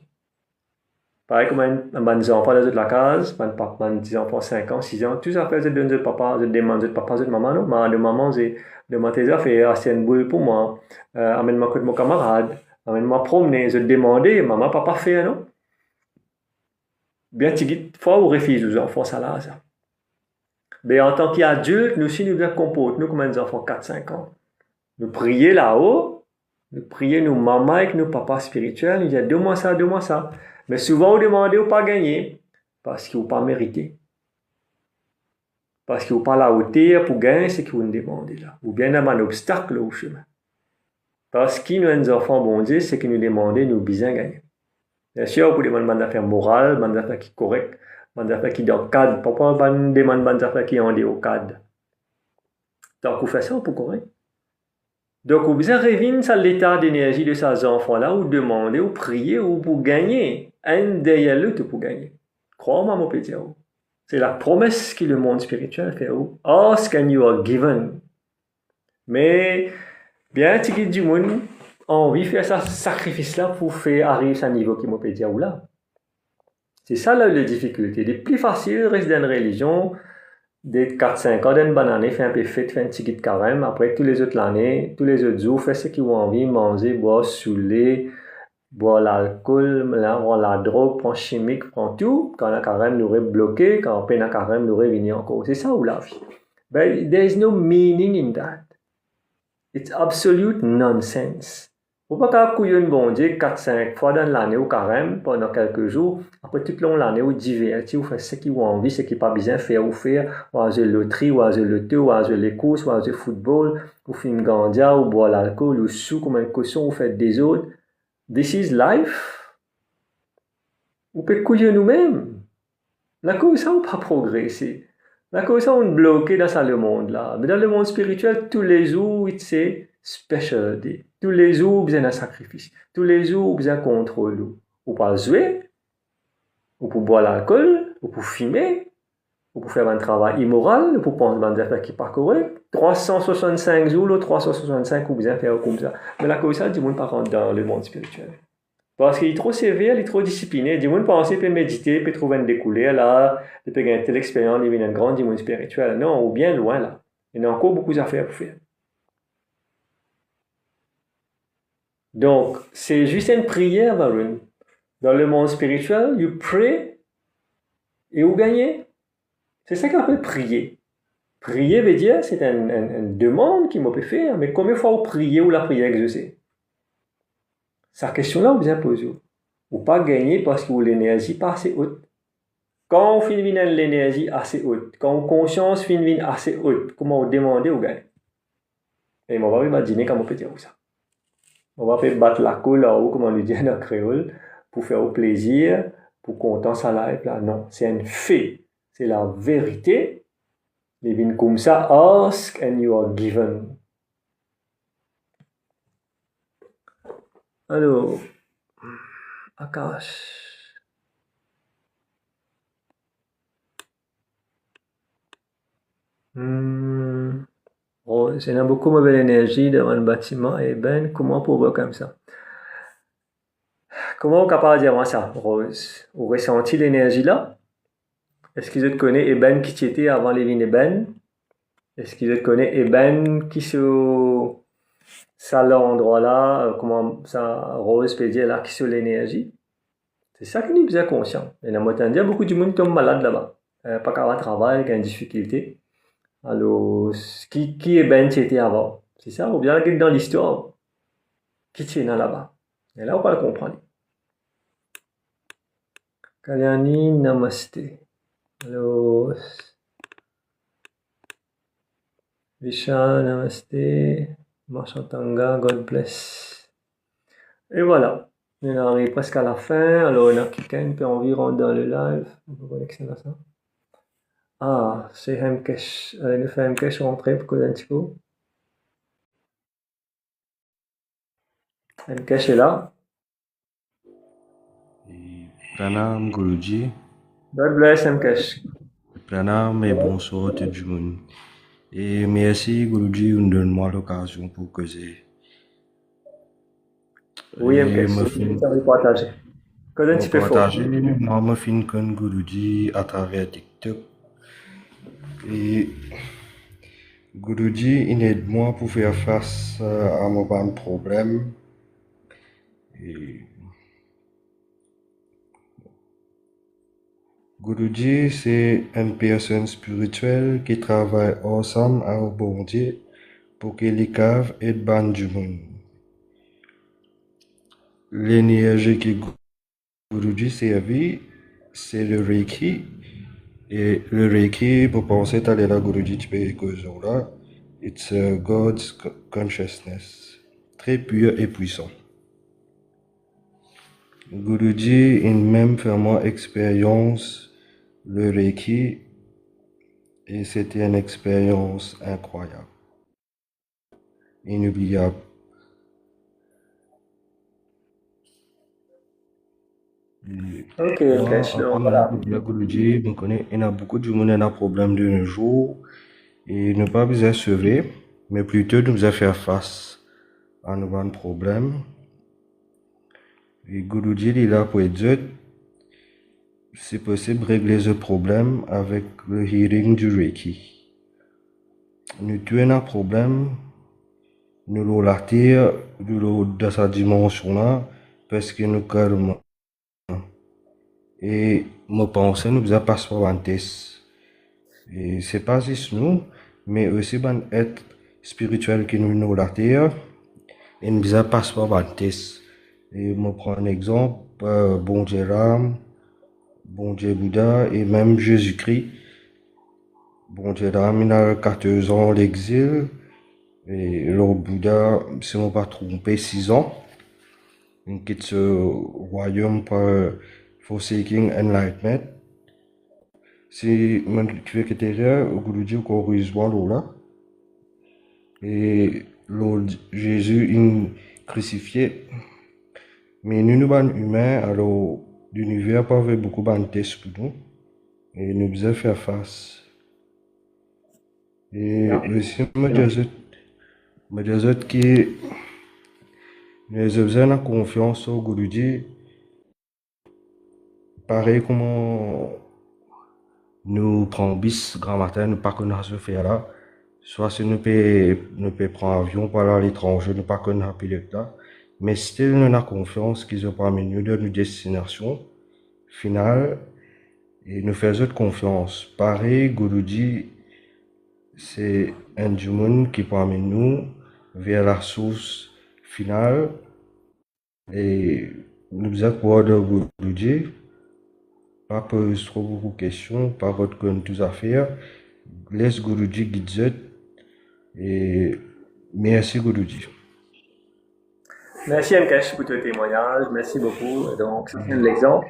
Speaker 1: Pareil comme un enfant dans la case, un petit enfant 5 ans, 6 ans, tout ça fait, je donne de papa, je demande de papa, je de maman, non, mais de maman, je demande tes affaires, c'est une boule pour moi, amène-moi avec mon camarade, amène-moi promener, je demande, maman, papa fait, non? Bien, tu fois vous refusez aux enfants, ça là, ça. Mais en tant qu'adulte, nous aussi, nous bien comporter, nous comme des enfants 4-5 ans. Nous prions là-haut, nous prions nos mamans et nos papas spirituels, nous disons, donne-moi ça, donne-moi ça. Mais souvent, vous demandez ou pas gagner, parce que vous pas mérité. Parce que vous pas la hauteur pour gagner ce que vous demandez là. Ou bien un obstacle au chemin. Parce que nous, les enfants, bon Dieu, c'est que nous demandons, nous bien gagner. Bien sûr, vous demandez des affaires morales, des affaires qui sont correctes, des affaires qui sont dans le cadre. Pourquoi vous demandez des affaires qui sont en cadre? Donc, vous faites ça pour correct. Donc, vous besoin revient à l'état d'énergie de ces enfants-là, ou demander, ou prier, ou pour gagner. Un derrière l'autre pour gagner. Crois-moi, mon petit. C'est la promesse que le monde spirituel fait. Ask and you are given. Mais, bien, tu dis du monde, envie de faire ce sacrifice-là pour faire arriver à ce niveau qui m'a peut dire ou là. C'est ça là, la difficulté. Les plus faciles reste dans une religion, des 4-5 ans, d'une bonne année, fait un peu fête, fait un petit de carême. Après, tous les autres l'année, tous les autres jours, fait ce qu'ils ont envie, manger, boire, saouler, boire l'alcool, boire la drogue, prendre chimique, prendre tout. Quand la carême nous est bloqué, quand peine la carême nous est venu encore. C'est ça ou la vie. But there is no meaning in that. It's absolute nonsense. Ou pas qu'à couiller une bon Dieu 4-5 fois dans l'année ou carême pendant quelques jours. Après toute l'année ou divertir, ou faire ce qui vous envie, ce qui pas besoin faire ou faire, ou à la loterie, ou à la loto, ou à les courses, ou à le football, ou faire une gandia, ou boire l'alcool, ou sous comme un cochon, ou faire des autres. This is life. Ou peut couiller nous-mêmes. La cause ça, on pas progresser. La cause ça, on bloqué dans ça le monde là. Mais dans le monde spirituel, tous les jours, c'est special day. Tous les jours, besoin d'un sacrifice. Tous les jours, besoin d'un contrôle. Ou pas jouer, ou pour boire l'alcool, ou pour fumer, ou pour faire un travail immoral, ou pour penser à des affaires qui pas correctes. 365 jours, ou 365, ou besoin faire comme ça. Mais la cause ça, du monde pas rentre dans le monde spirituel. Parce qu'il est trop sévère, il est trop discipliné. Du monde penser, peut méditer, peut trouver une découlée là, peut gagner telle expérience, il y a une grande dimension spirituelle. Non, ou bien loin là. Il y a encore beaucoup d'affaires pour faire. Donc, c'est juste une prière, Varun. Dans le monde spirituel, you pray et vous gagnez. C'est ça qu'on appelle prier. Prier veut dire, c'est une demande qui m'a peut faire, mais combien de fois vous priez ou la prière exaucée? Cette question-là, vous bien poser. Ou pas gagner parce que vous l'énergie pas assez haute. Quand on finit l'énergie assez haute, quand on conscience finit assez haute, comment on demande ou gagne? Et on va imaginer comment on peut dire ça. On va faire battre la coule là haut, comme on le dit en créole, pour faire au plaisir, pour content ça live là. Non, c'est un fait. C'est la vérité. Les vignes comme ça, ask and you are given. Alors, Akash. Rose, il y a beaucoup de mauvaise énergie devant le bâtiment et Ben, comment on peut voir comme ça? Comment on est capable de dire ça, Rose? Vous ressenti l'énergie là? Est-ce que vous connaissez Eben qui était avant les vignes Eben? Est-ce que vous connaissez Eben qui sur ça l'endroit là, comment ça, Rose peut dire là, qui sur l'énergie? C'est ça qui nous besoin conscient. Et dans mon dire beaucoup de monde tombe malade là-bas. Pas qu'à travail, qui a une difficulté. Alors, qui est Ben qui était avant? C'est ça, ou bien dans l'histoire, qui était là-bas? Et là, on va le comprendre. Kalyani, namaste. Alors, Vishal, namaste. Marchantanga, God bless. Et voilà. On arrive presque à la fin. Alors, on a quelqu'un qui a envie de rentrer dans le live. On peut connecter à ça. Ah, c'est Hemkesh. Allez, nous faire Hemkesh rentrer pour un petit peu. Hemkesh est là.
Speaker 2: Pranam Guruji.
Speaker 1: God bless Hemkesh.
Speaker 2: Pranam et bonsoir tout le monde. Et merci Guruji de donner-moi l'occasion pour causer.
Speaker 1: Oui, Hemkesh, c'est ça, partager. Cause un petit peu fort.
Speaker 2: Moi, je suis un Guruji à travers TikTok. Et Guruji, il aide moi pour faire face à mon problème. Et Guruji, c'est une personne spirituelle qui travaille ensemble avec bon Dieu pour que les caves aient ban du monde. L'énergie que Guruji servit, c'est le Reiki. Et le Reiki, pour penser à la Guruji, tu peux là, it's a God's consciousness, très pur et puissant. Guruji, il même fait moi expérience le Reiki et c'était une expérience incroyable, inoubliable.
Speaker 1: Ok, voilà.
Speaker 2: Guruji, on connaît, il y a beaucoup de monde qui a un problème de nos jours et ne pas besoin de sauver, mais plutôt de nous faire face à nos problèmes. Et Guruji est là pour aider. C'est possible de régler ce problème avec le healing du Reiki. Nous avons un problème, nous l'attirons dans sa dimension là, parce que nous calmons. Et je pense que nous avons passé par un test. Et c'est pas juste nous, mais aussi un être spirituel qui nous l'attirent. une bizarre passeport par test. Et je prends un exemple, bon Dieu Ram, bon Dieu Bouddha et même Jésus-Christ. Bon Dieu Ram, il a 14 ans l'exil. Et le Bouddha, si je ne me pas trompé, 6 ans. Il quitte ce royaume par Forsaking Enlightenment. Si je fais que au Guruji, qu'on reçoit là. Et Jésus, il crucifié. Mais nous, nous sommes humains, alors l'univers pas fait beaucoup de tests pour nous. Et nous devons faire face. Et aussi, me dis que nous avons confiance au Guruji. Pareil comme nous prenons bis grand matin, nous pas connaissons ce faire là. Soit si nous pouvons prendre avion pour aller à l'étranger, nous pas connaissons pilote là. Mais si nous avons confiance qu'ils ont parmi nous de nos destinations finale et nous faisons confiance. Pareil, Guruji, c'est un du monde qui parmi nous vers la source finale et nous avons pour de Guruji. Pas poser trop beaucoup de questions, pas retenir toutes affaires. Laisse Guruji guider et merci Guruji.
Speaker 1: Merci Mkesh pour ton témoignage, merci beaucoup. Donc, c'est l'exemple.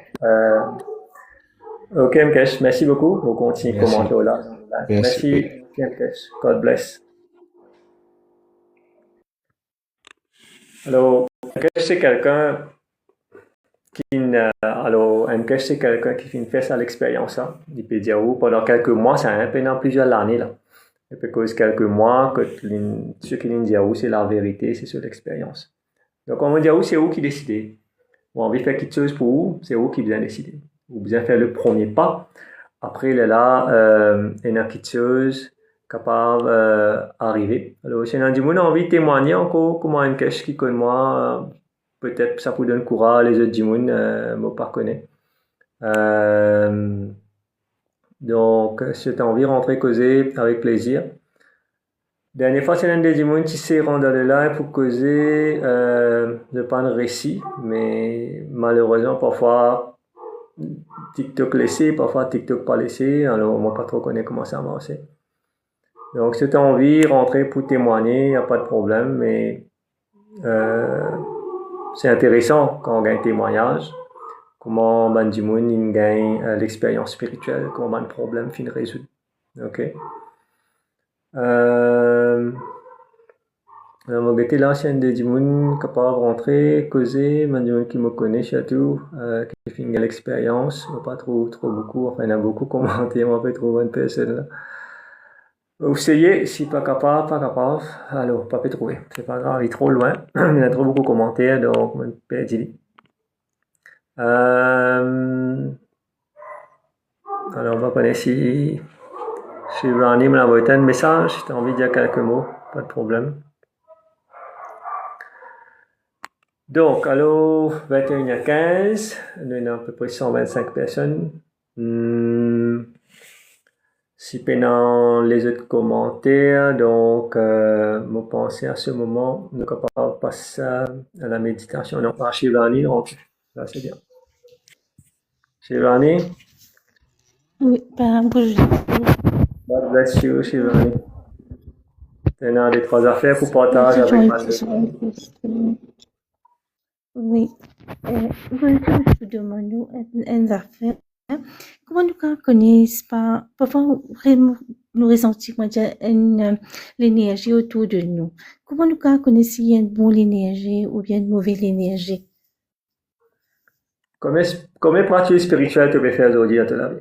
Speaker 1: Ok Mkesh, merci beaucoup. On continue à commenter là. Merci Mkesh. God bless. Alors, Mkesh c'est quelqu'un Mkesh c'est quelqu'un qui fait ça l'expérience. Hein. Il peut dire pendant quelques mois, ça a pendant plusieurs années là. Et puis cause quelques mois que ce qui nous dit c'est la vérité, c'est sur l'expérience. Donc, on va dire, c'est vous qui décidez. On a envie de faire quelque chose pour vous, c'est vous qui bien décider. Vous bien faire le premier pas. Après, il est là, il y a quelque chose capable d'arriver. Alors, si on a envie de témoigner encore, comment un cache qui connaît moi, peut-être ça vous donne courage, les autres gens, moi pas connaît. Donc, si tu as envie de rentrer causer avec plaisir. Dernière fois, c'est l'un des gens qui s'est rendu là pour causer de pas de récit, mais malheureusement, parfois TikTok laissé, parfois TikTok pas laissé, alors moi pas trop connais comment ça marche. Donc, si tu as envie de rentrer pour témoigner, il n'y a pas de problème, mais c'est intéressant quand on gagne témoignage, comment ben du monde il gagne l'expérience spirituelle, comment ben le problème finit résoudre. Ok. Alors, je suis l'ancienne des gens capable de rentrer, causer, des gens qui me connaissent surtout, qui font l'expérience, pas trop beaucoup, enfin il y en a beaucoup commenté, on peut trouver une personne là. Vous essayez, si pas capable, alors pas peut trouver, c'est pas grave, il est trop loin, il y a trop beaucoup de commentaires, donc on peut dire. Alors on va connaître si Rani me l'a envoyé un message, si tu as envie de dire quelques mots, pas de problème. Donc, alors, 21h15, on a à peu près 125 personnes. Si pendant les autres commentaires, donc, vous pensez à ce moment, nous sommes capables de passer à la méditation. Donc, par Shivani, donc, là, c'est bien. Shivani?
Speaker 3: Oui, bonjour.
Speaker 1: God bless you, Shivani. C'est une des trois affaires pour partager avec moi.
Speaker 3: Oui. Je vous demande une affaire. Comment nous connaissons pas, parfois nous ressentons l'énergie autour de nous. Comment nous connaissons s'il y a une bonne énergie ou bien une mauvaise énergie?
Speaker 1: Combien de pratiques spirituelles tu peux faire aujourd'hui à ton avis?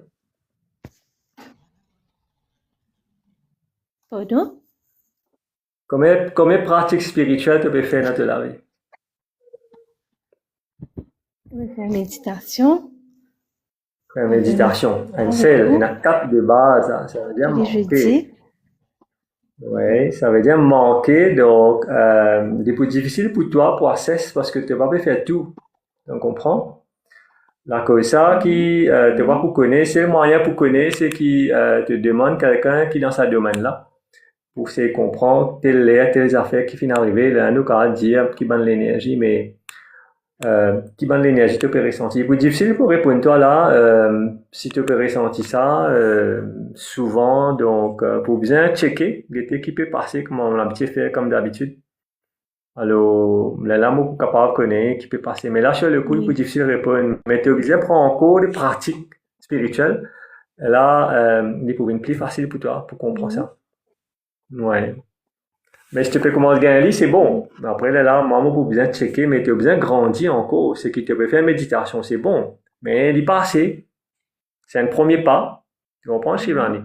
Speaker 3: Pardon?
Speaker 1: Combien de pratiques spirituelles tu peux faire dans ta vie?
Speaker 3: Je vais faire méditation.
Speaker 1: Faire méditation. Un seul, il y en a 4 de base. Ça veut dire manquer. Oui, ça veut dire manquer. Donc, c'est plus difficile pour toi pour accéder parce que tu ne vas pas faire tout. Donc, on comprend? La cause ça qui te va pour connaître, c'est le moyen pour connaître, c'est qui te demande quelqu'un qui est dans ce domaine-là pour essayer de comprendre telles affaires qui finissent arriver, là, nous, quand dire qui banne l'énergie, mais qui banne l'énergie, tu peux ressentir. C'est difficile pour répondre toi là, si tu peux ressentir ça, souvent, donc, pour bien checker, qui peut passer comme on l'a l'habitude de faire comme d'habitude. Alors, là, moi, capable de connaître, qui peut passer. Mais là, sur le coup, c'est
Speaker 3: Oui.
Speaker 1: difficile de répondre. Mais tu es obligé de prendre en cours des pratiques spirituelles. Et là, il est pour une plus facile pour toi, pour comprendre
Speaker 3: Oui.
Speaker 1: ça. Ouais. Mais si tu peux commencer à gagner, c'est bon. Mais après, là, maman, pour bien checker, mais tu as besoin de grandir encore. C'est que tu peux faire méditation, c'est bon. Mais il n'est pas assez. C'est un premier pas. Tu comprends, Shivani?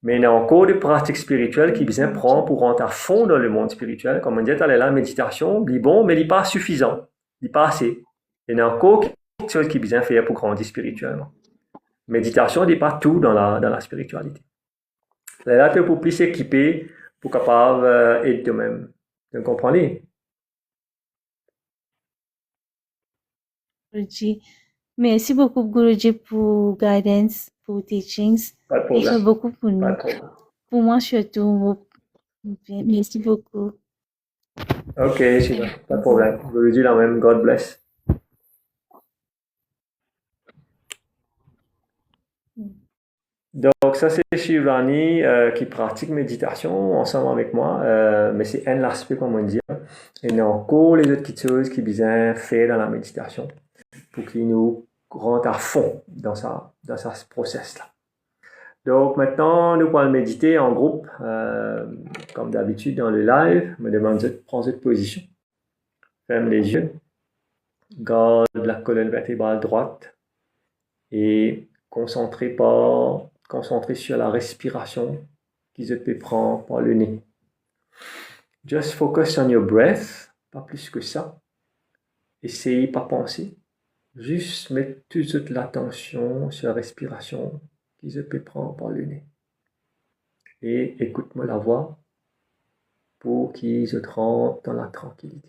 Speaker 1: Mais il y a encore des pratiques spirituelles qui besoin prendre pour rentrer à fond dans le monde spirituel. Comme on dit, la méditation, il est bon, mais il n'est pas suffisant. Il n'est pas assez. Il y a encore quelque chose qui besoin faire pour grandir spirituellement. Méditation n'est pas tout dans la spiritualité. Là, tu es pour plus équipé pour capable d'aider toi-même. Vous comprenez?
Speaker 3: Guruji. Merci beaucoup, Guruji, pour guidance, pour teachings.
Speaker 1: Pas de
Speaker 3: Il fait
Speaker 1: problème.
Speaker 3: beaucoup pour
Speaker 1: Pas
Speaker 3: nous.
Speaker 1: de problème.
Speaker 3: Pour moi, surtout. Merci beaucoup.
Speaker 1: Ok, Shiva, pas de problème. Je vous le dis la même. God bless. Donc, ça, c'est Shivani qui pratique méditation ensemble avec moi, mais c'est un aspect, comme on dit. Et il y a encore les autres petites choses qui besoin faire dans la méditation pour qu'il nous rentre à fond dans ce process-là. Donc, maintenant, nous allons méditer en groupe, comme d'habitude dans le live. Je me demande de prendre cette position. Ferme les yeux. Garde la colonne vertébrale droite et concentrez sur la respiration qui se peut prendre par le nez. Just focus on your breath, pas plus que ça. Essayez pas penser. Juste mettre toute l'attention sur la respiration qui se peut prendre par le nez. Et écoute-moi la voix pour qu'il se rentre dans la tranquillité.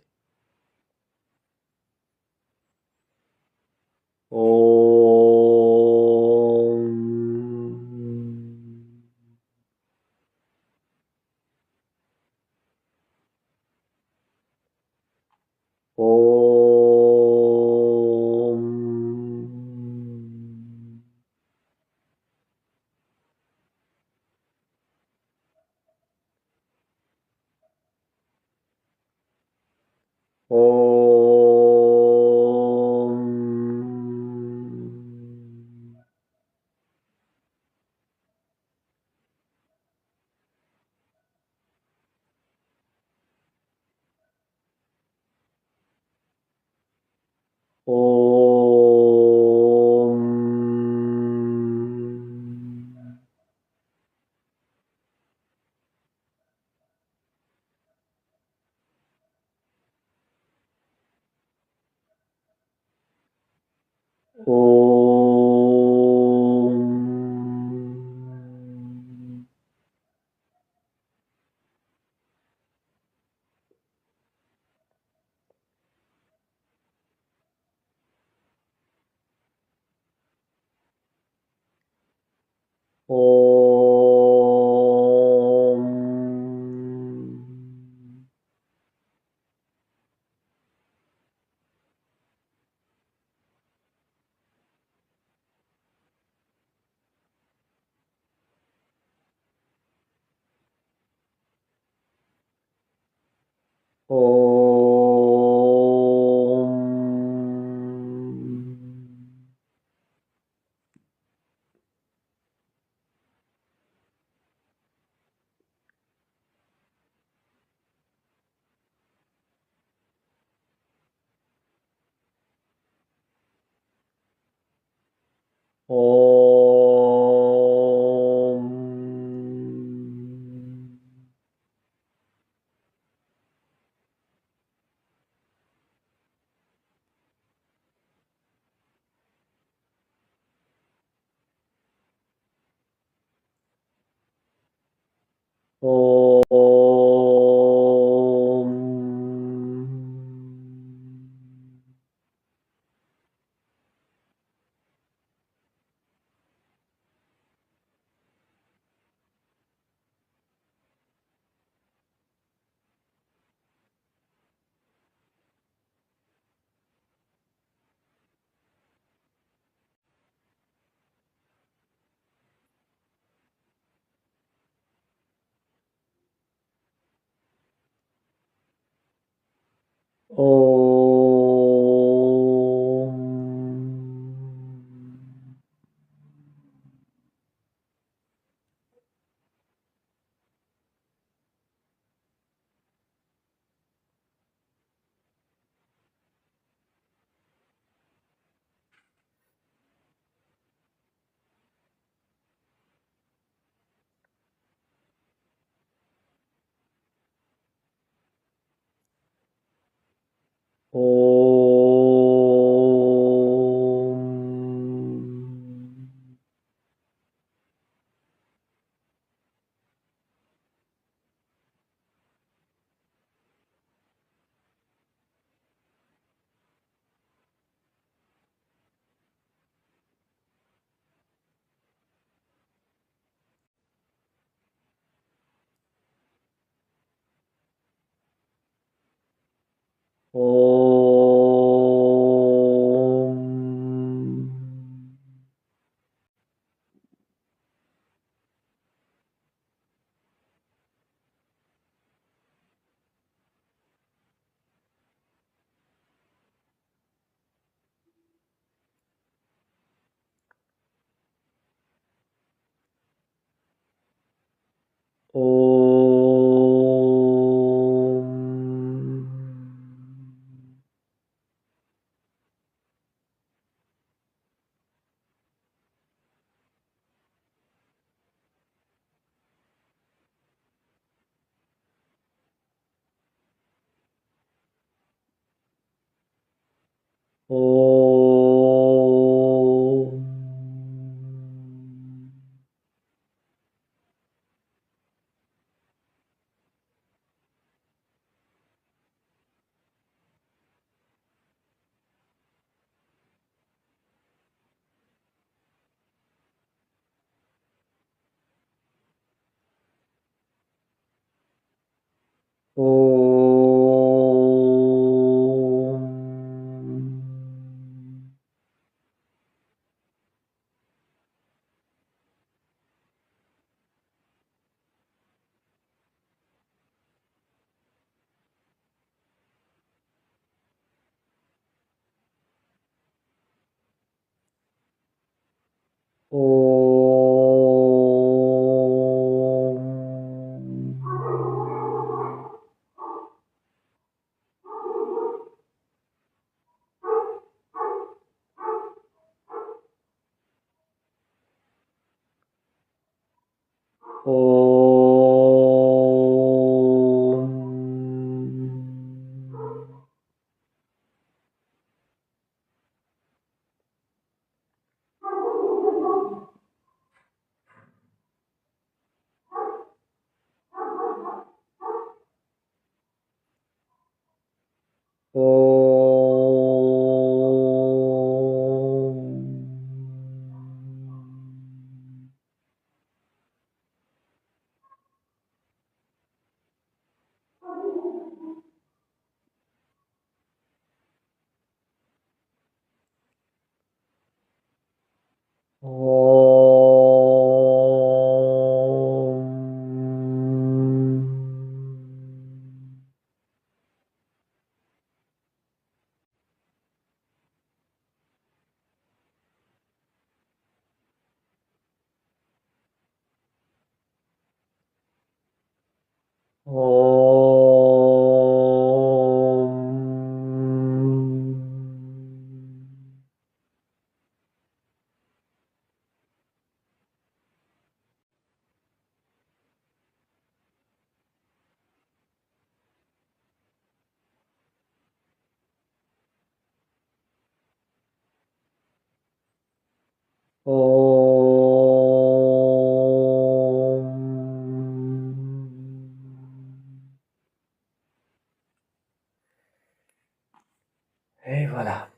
Speaker 1: Et voilà.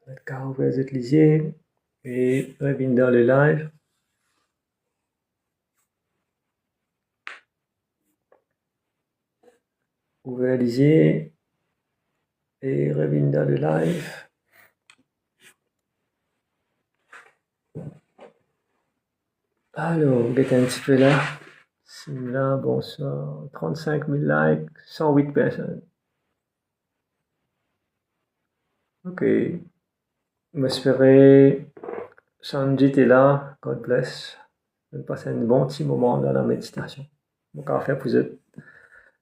Speaker 1: D'accord, ouvert les yeux et revenez dans le live. Ouvert les yeux et revenez dans le live. Alors, vous êtes un petit peu là. Là, bonsoir. 35 000 likes, 108 personnes. Ok. M'espérer Sanjit est là, God bless. On passe un bon petit moment dans la méditation. Donc, on va faire plus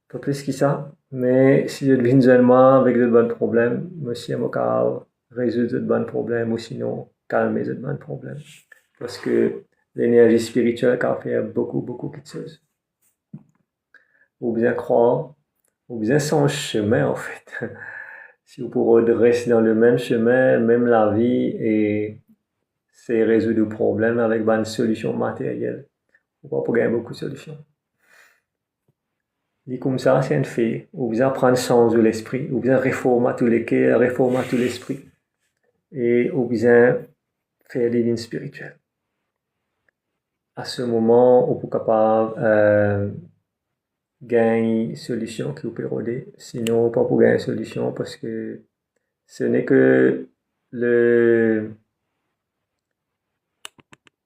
Speaker 1: pas plus que ça. Mais si je devine seulement avec de bons problèmes, monsieur Mokal résoudre de bons problèmes ou sinon calmer de bons problèmes. Parce que l'énergie spirituelle peut faire beaucoup, beaucoup de choses. Ou bien croire, ou bien son chemin en fait. Si vous pourrez rester dans le même chemin, même la vie, et c'est résoudre le problème avec une solution matérielle. Vous pouvez gagner beaucoup de solutions. Dit comme ça, c'est un fait. Ou bien prendre soin de l'esprit, ou bien réformer tous les cœurs, réformer tout l'esprit. Et ou bien faire des vignes spirituelles. À ce moment, on peut capable gagner une solution qui vous peut aider. Sinon, pas pour gagner une solution parce que ce n'est que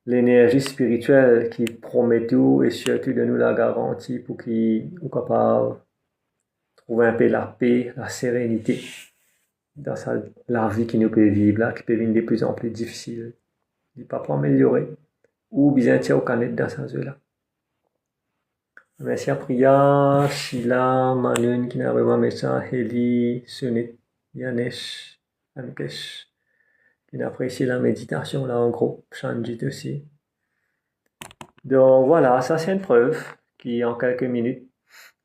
Speaker 1: l'énergie spirituelle qui promet tout et surtout de nous la garantie pour qu'il soit capable de trouver un peu la paix, la sérénité dans la vie qui nous peut vivre là, qui peut devenir de plus en plus difficile. Il ne peut pas améliorer ou bien tiens au canette dans ce jeu-là. Merci à Priya, Sheila, Manun, qui n'a vraiment mis ça, Heli, Sunit, Yanesh, Amkesh, qui n'a apprécié la méditation là en gros, Shanjit aussi. Donc voilà, ça c'est une preuve qui en quelques minutes,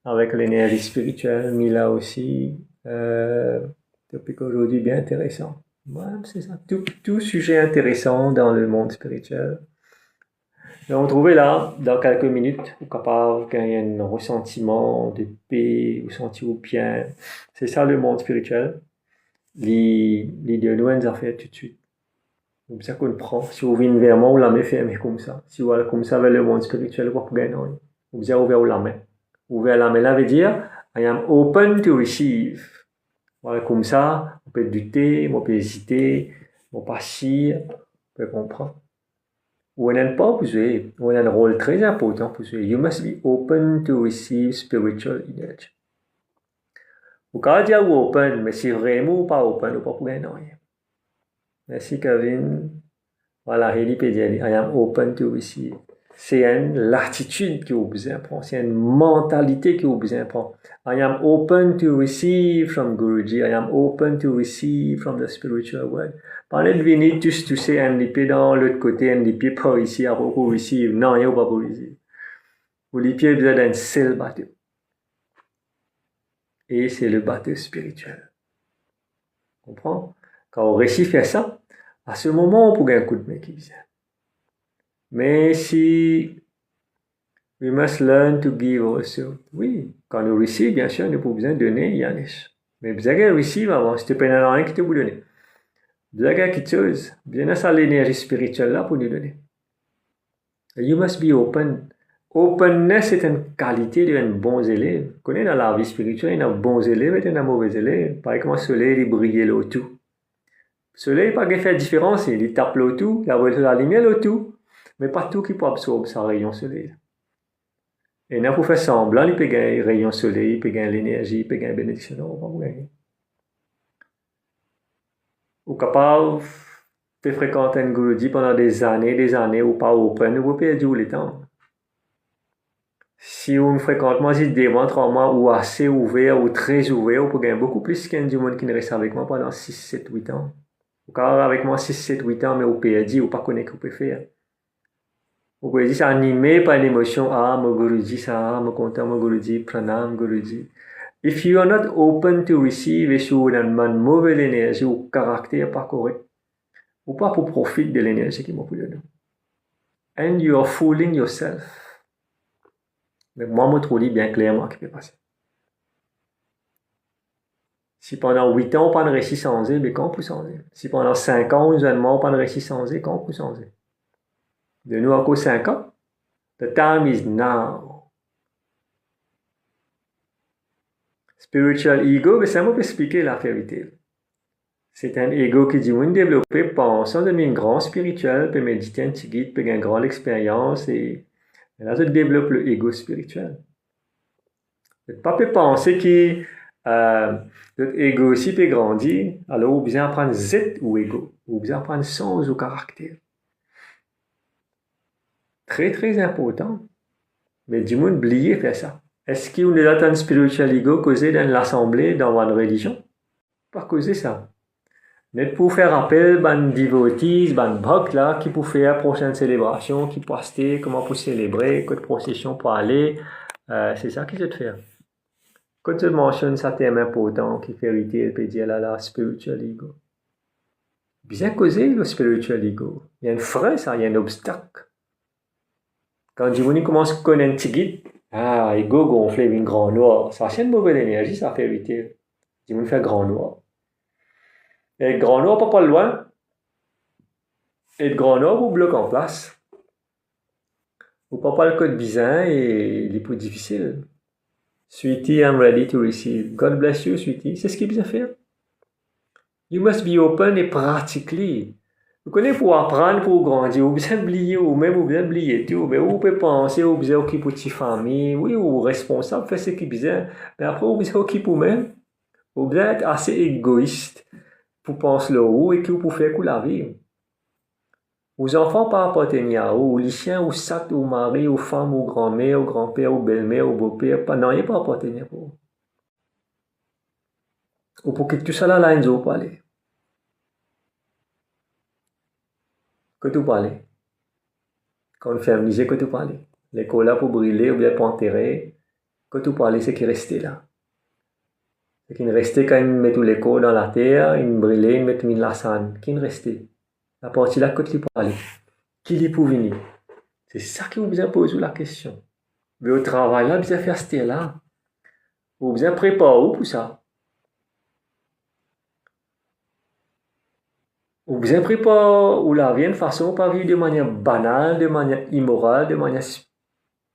Speaker 1: avec l'énergie spirituelle, Mila aussi, depuis qu'aujourd'hui bien intéressant. Ouais, c'est ça, tout sujet intéressant dans le monde spirituel. Donc, trouver là, dans quelques minutes, ou capable qu'il y ait un ressentiment de paix, ou sentir bien. C'est ça le monde spirituel. L'idée nous a fait tout de suite. C'est ça qu'on prend. Si vous venez vers moi, vous la main fermée comme ça. Si vous allez comme ça vers le monde spirituel, vous pouvez gagner. Vous avez ouvert la main. Ouvert la main, là veut dire, I am open to receive. Voilà, comme ça, on peut douter, on peut hésiter, on peut passer, on peut comprendre. Vous n'êtes pas posé, vous avez un rôle très important pour jouer. You must be open to receive spiritual energy. Vous pouvez dire vous open, mais si vraiment pas open, vous ne pouvez pas gagner. Merci Kevin. Voilà, Heli peut dire, I am open to receive. C'est l'attitude que vous besoin prendre, c'est une mentalité que vous besoin prendre. I am open to receive from Guruji, I am open to receive from the spiritual world. Parlez de venir tous toucher un épée dans l'autre côté, un épée pas ici, à pour receive. Non, il n'y a pas pour receive. Vous l'épée besoin d'un seul bateau. Et c'est le bateau spirituel. Comprends? Quand on réussit à faire ça, à ce moment, on peut gagner un coup de main qui vient. Mais si we must learn to give also. Oui, quand nous recevons, bien sûr, nous pouvons besoin de donner, Yanis. Mais vous avez reçu avant, c'était pas rien qui te vous donner. Vous avez quelque chose, bien ça l'énergie spirituelle là pour nous donner. You must be open. Openness est une qualité d'un bon élève. Vous connaissez dans la vie spirituelle, il y a bons élèves et il y a mauvais élèves. Par exemple, le soleil, il brille le tout. Le soleil, il n'a pas fait de différence, il tape le tout, il a la lumière le tout. Mais pas tout qui peut absorber sa rayon soleil. Et là, pour faire semblant, il peut gagner rayon soleil, il peut gagner l'énergie, il peut gagner bénédiction. Non, on va gagner. Ou capable de fréquenter un Guruji pendant des années, ou pas open, vous perdez le temps. Si on fréquente, moi, si des mois, 3 mois, ou assez ouvert, ou très ouvert, vous pouvez gagner beaucoup plus qu'un du monde qui ne reste avec moi pendant 6, 7, 8 ans. Ou quand avec moi 6, 7, 8 ans, mais vous perdez, ou pas connaître ce que vous pouvez faire. Vous pouvez dire, c'est animé par l'émotion, ah, mon Guruji, ça, mon content, mon Guruji, pranam, Guruji. If you are not open to receive, et si vous avez une mauvaise énergie, ou caractère pas correct, ou pas pour profiter de l'énergie qui m'a pu donner. And you are fooling yourself. Mais moi, je trouve bien clairement ce qui peut passer. Si pendant 8 ans, on pas de récit sans eux, mais quand on peut changer? Si pendant 5 ans, on pas de récit sans eux, quand on peut changer? De nous, encore 5 ans, the time is now. Spiritual ego, mais ça m'a expliquer la vérité. C'est un ego qui dit, oui, développer, pensant devenir un grand spirituel, peut méditer un petit guide, peut avoir une grande expérience, et là, je développe le ego spirituel. Ne pas penser que Notre ego aussi peut grandir, alors vous besoin apprendre Z ou ego, vous besoin apprendre sens ou caractère. Très très important. Mais du monde oublié faire ça. Est-ce qu'on est là un spiritual ego causé dans l'assemblée, dans une religion? Pas causer ça. Net pour faire appel, ban devotees, ban bhakt là, qui pour faire prochaine célébration, qui pour acheter, comment pour célébrer, quelle procession pour aller. C'est ça qui se fait. Quand tu mentionnes ça, thème important qui fait hériter, elle peut dire là, spiritual ego. Bien causé le spiritual ego. Il y a un frein, ça, il y a un obstacle. Quand Jimony commence à connaître un petit guide, ego gonflé, une grand noir. Ça, c'est une mauvaise énergie, ça fait hériter. Jimony fait grand noir. Et grand noir, pas loin. Et le grand noir vous bloque en place. Vous pas le code bizarre et il est plus difficile. Sweetie, I'm ready to receive. God bless you, sweetie. C'est ce qu'il a faire. You must be open et practically. Vous connaissez pour apprendre, pour grandir, vous besoin oublier, ou même vous besoin oublier tout, mais vous pouvez penser, vous besoin occuper votre famille, oui, ou responsable, faire ce qui est bien, mais après vous besoin occuper vous-même, vous besoin être assez égoïste pour penser le haut et que vous pouvez faire la vie. Vos enfants pas appartenir à vous, les chiens, ou sat, ou mari, ou femme, ou grand-mère, ou grand-père, ou belle-mère, ou beau-père, pas, non, il pas appartenir à vous. Ou pour que tout ça là, ils ont parlé. Que tu parles. Quand on fait amuser, que tu parles. L'école là pour brûler ou bien pour enterrer, que tu parles, c'est qui restait là. C'est qui ne restait quand ils mettent tous les corps dans la terre, ils brûlaient, ils mettent la sanne. Qui ne restait. La partie là, que tu parles. Qui est pour venir. C'est ça que vous besoin poser la question. Mais au travail là, vous besoin faire ce là. Vous besoin préparer où pour ça. Vous besoin préparer ou la vie de façon pas vivre de manière banale, de manière immorale, de manière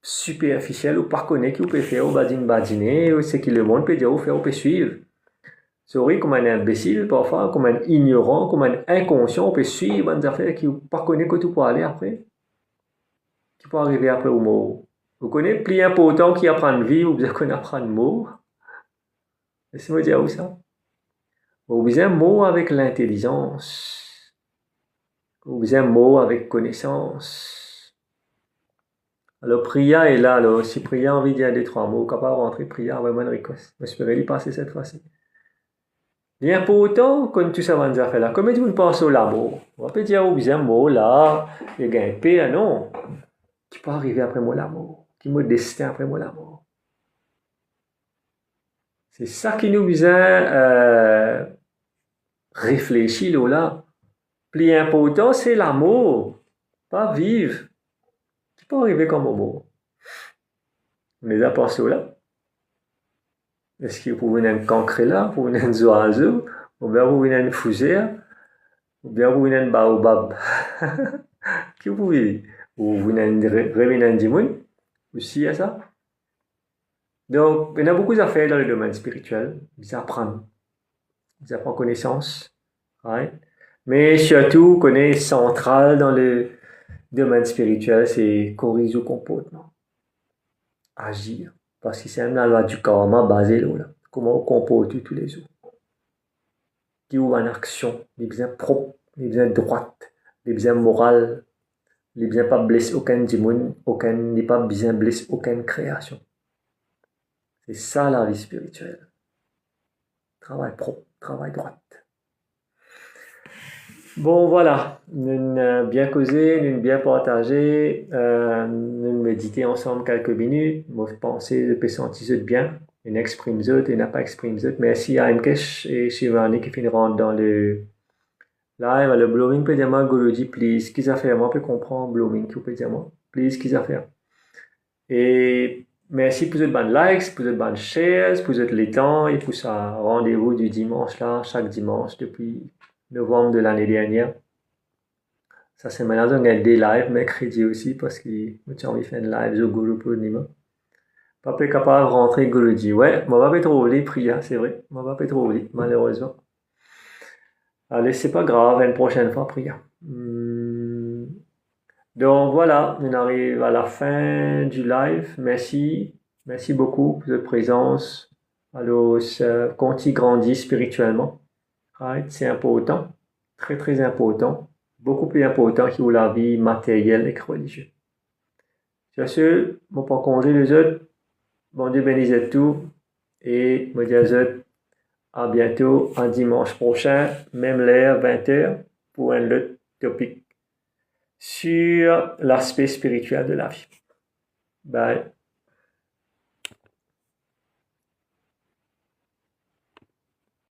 Speaker 1: superficielle ou pas connaître qui vous pouvez faire au badiner, ou ce que le monde peut dire ou faire ou peut suivre. Sorry, comme un imbécile, parfois, comme un ignorant, comme un inconscient, on peut suivre des affaires qui vous pas connaître que tout peut aller après. Qui peut arriver après au mort. Vous connaissez plus important qui apprendre vie ou bien qu'on apprendre mort. Laissez-moi dire où ça. Vous besoin mot avec l'intelligence. Vous besoin mot avec connaissance. Alors, Priya est là. Alors, si Priya a envie de dire 2-3 mots, capable de rentrer, Priya, vraiment une request. J'espère y passer cette fois-ci. L'important, quand tu sais ces affaires-là, comme tu penses au l'amour, on peut dire, vous besoin mot là, il y a un paix, non. Qui peut arriver après moi l'amour? Qui me destin après moi l'amour? C'est ça qui nous besoin réfléchir là. Plus important, c'est l'amour, pas vivre. Qui peut arriver comme amour? Mais à part cela, est-ce que vous venez un cancre là, vous venez un oiseau, ou bien vous venez une fougère, ou bien vous venez un baobab? Qui vous voulez? Ou vous venez un dimon? Aussi à ça? Donc, il y a beaucoup d'affaires dans le domaine spirituel. Vous apprenez. Vous apprenez connaissance. Right? Mais surtout, connaître central dans le domaine spirituel, c'est corriger le comportement. Agir. Parce que c'est même la loi du karma basée là. Comment on comporte tous les jours. Qui ouvre en action. Les besoins propres, les besoins droites, les besoins moraux. Les besoins pas blesser aucun démon, n'est pas besoin blesser aucune création. C'est ça la vie spirituelle. Travail propre, travail droit. Bon, voilà. Nous avons bien causé, nous avons bien partagé, nous avons médité ensemble quelques minutes. Moi, je pensais, je peux sentir bien. Il exprime zut, il n'a pas exprimé zut. Merci à Mkesh et Shivani qui finiront dans le live. Le blooming peut dire moi, Guruji, please. Qu'est-ce qu'il a fait? Moi, je peux comprendre blooming, qui peut dire moi. Please, qu'est-ce qu'il a fait? Et merci pour votre bonnes likes, pour votre bonnes shares, pour votre les temps et pour ça rendez-vous du dimanche là, chaque dimanche depuis novembre de l'année dernière. Ça c'est maintenant on a des lives mercredi aussi parce que j'ai envie de faire une live sur Guru Purnima. Pas capable de rentrer Guruji. Ouais, moi pas trop oublié Priya, c'est vrai. Moi pas trop oublié, malheureusement. Allez, c'est pas grave, une prochaine fois Priya. Donc voilà, on arrive à la fin du live. Merci beaucoup pour votre présence. Alors, quand il grandit spirituellement, right, c'est important, très très important, beaucoup plus important que la vie matérielle et religieuse. Sur ce, mon pas congé les autres, bon Dieu bénisse tout, et me dis aux autres, à bientôt, un dimanche prochain, même l'heure, 20h, pour un autre topic sur l'aspect spirituel de la vie. Bye.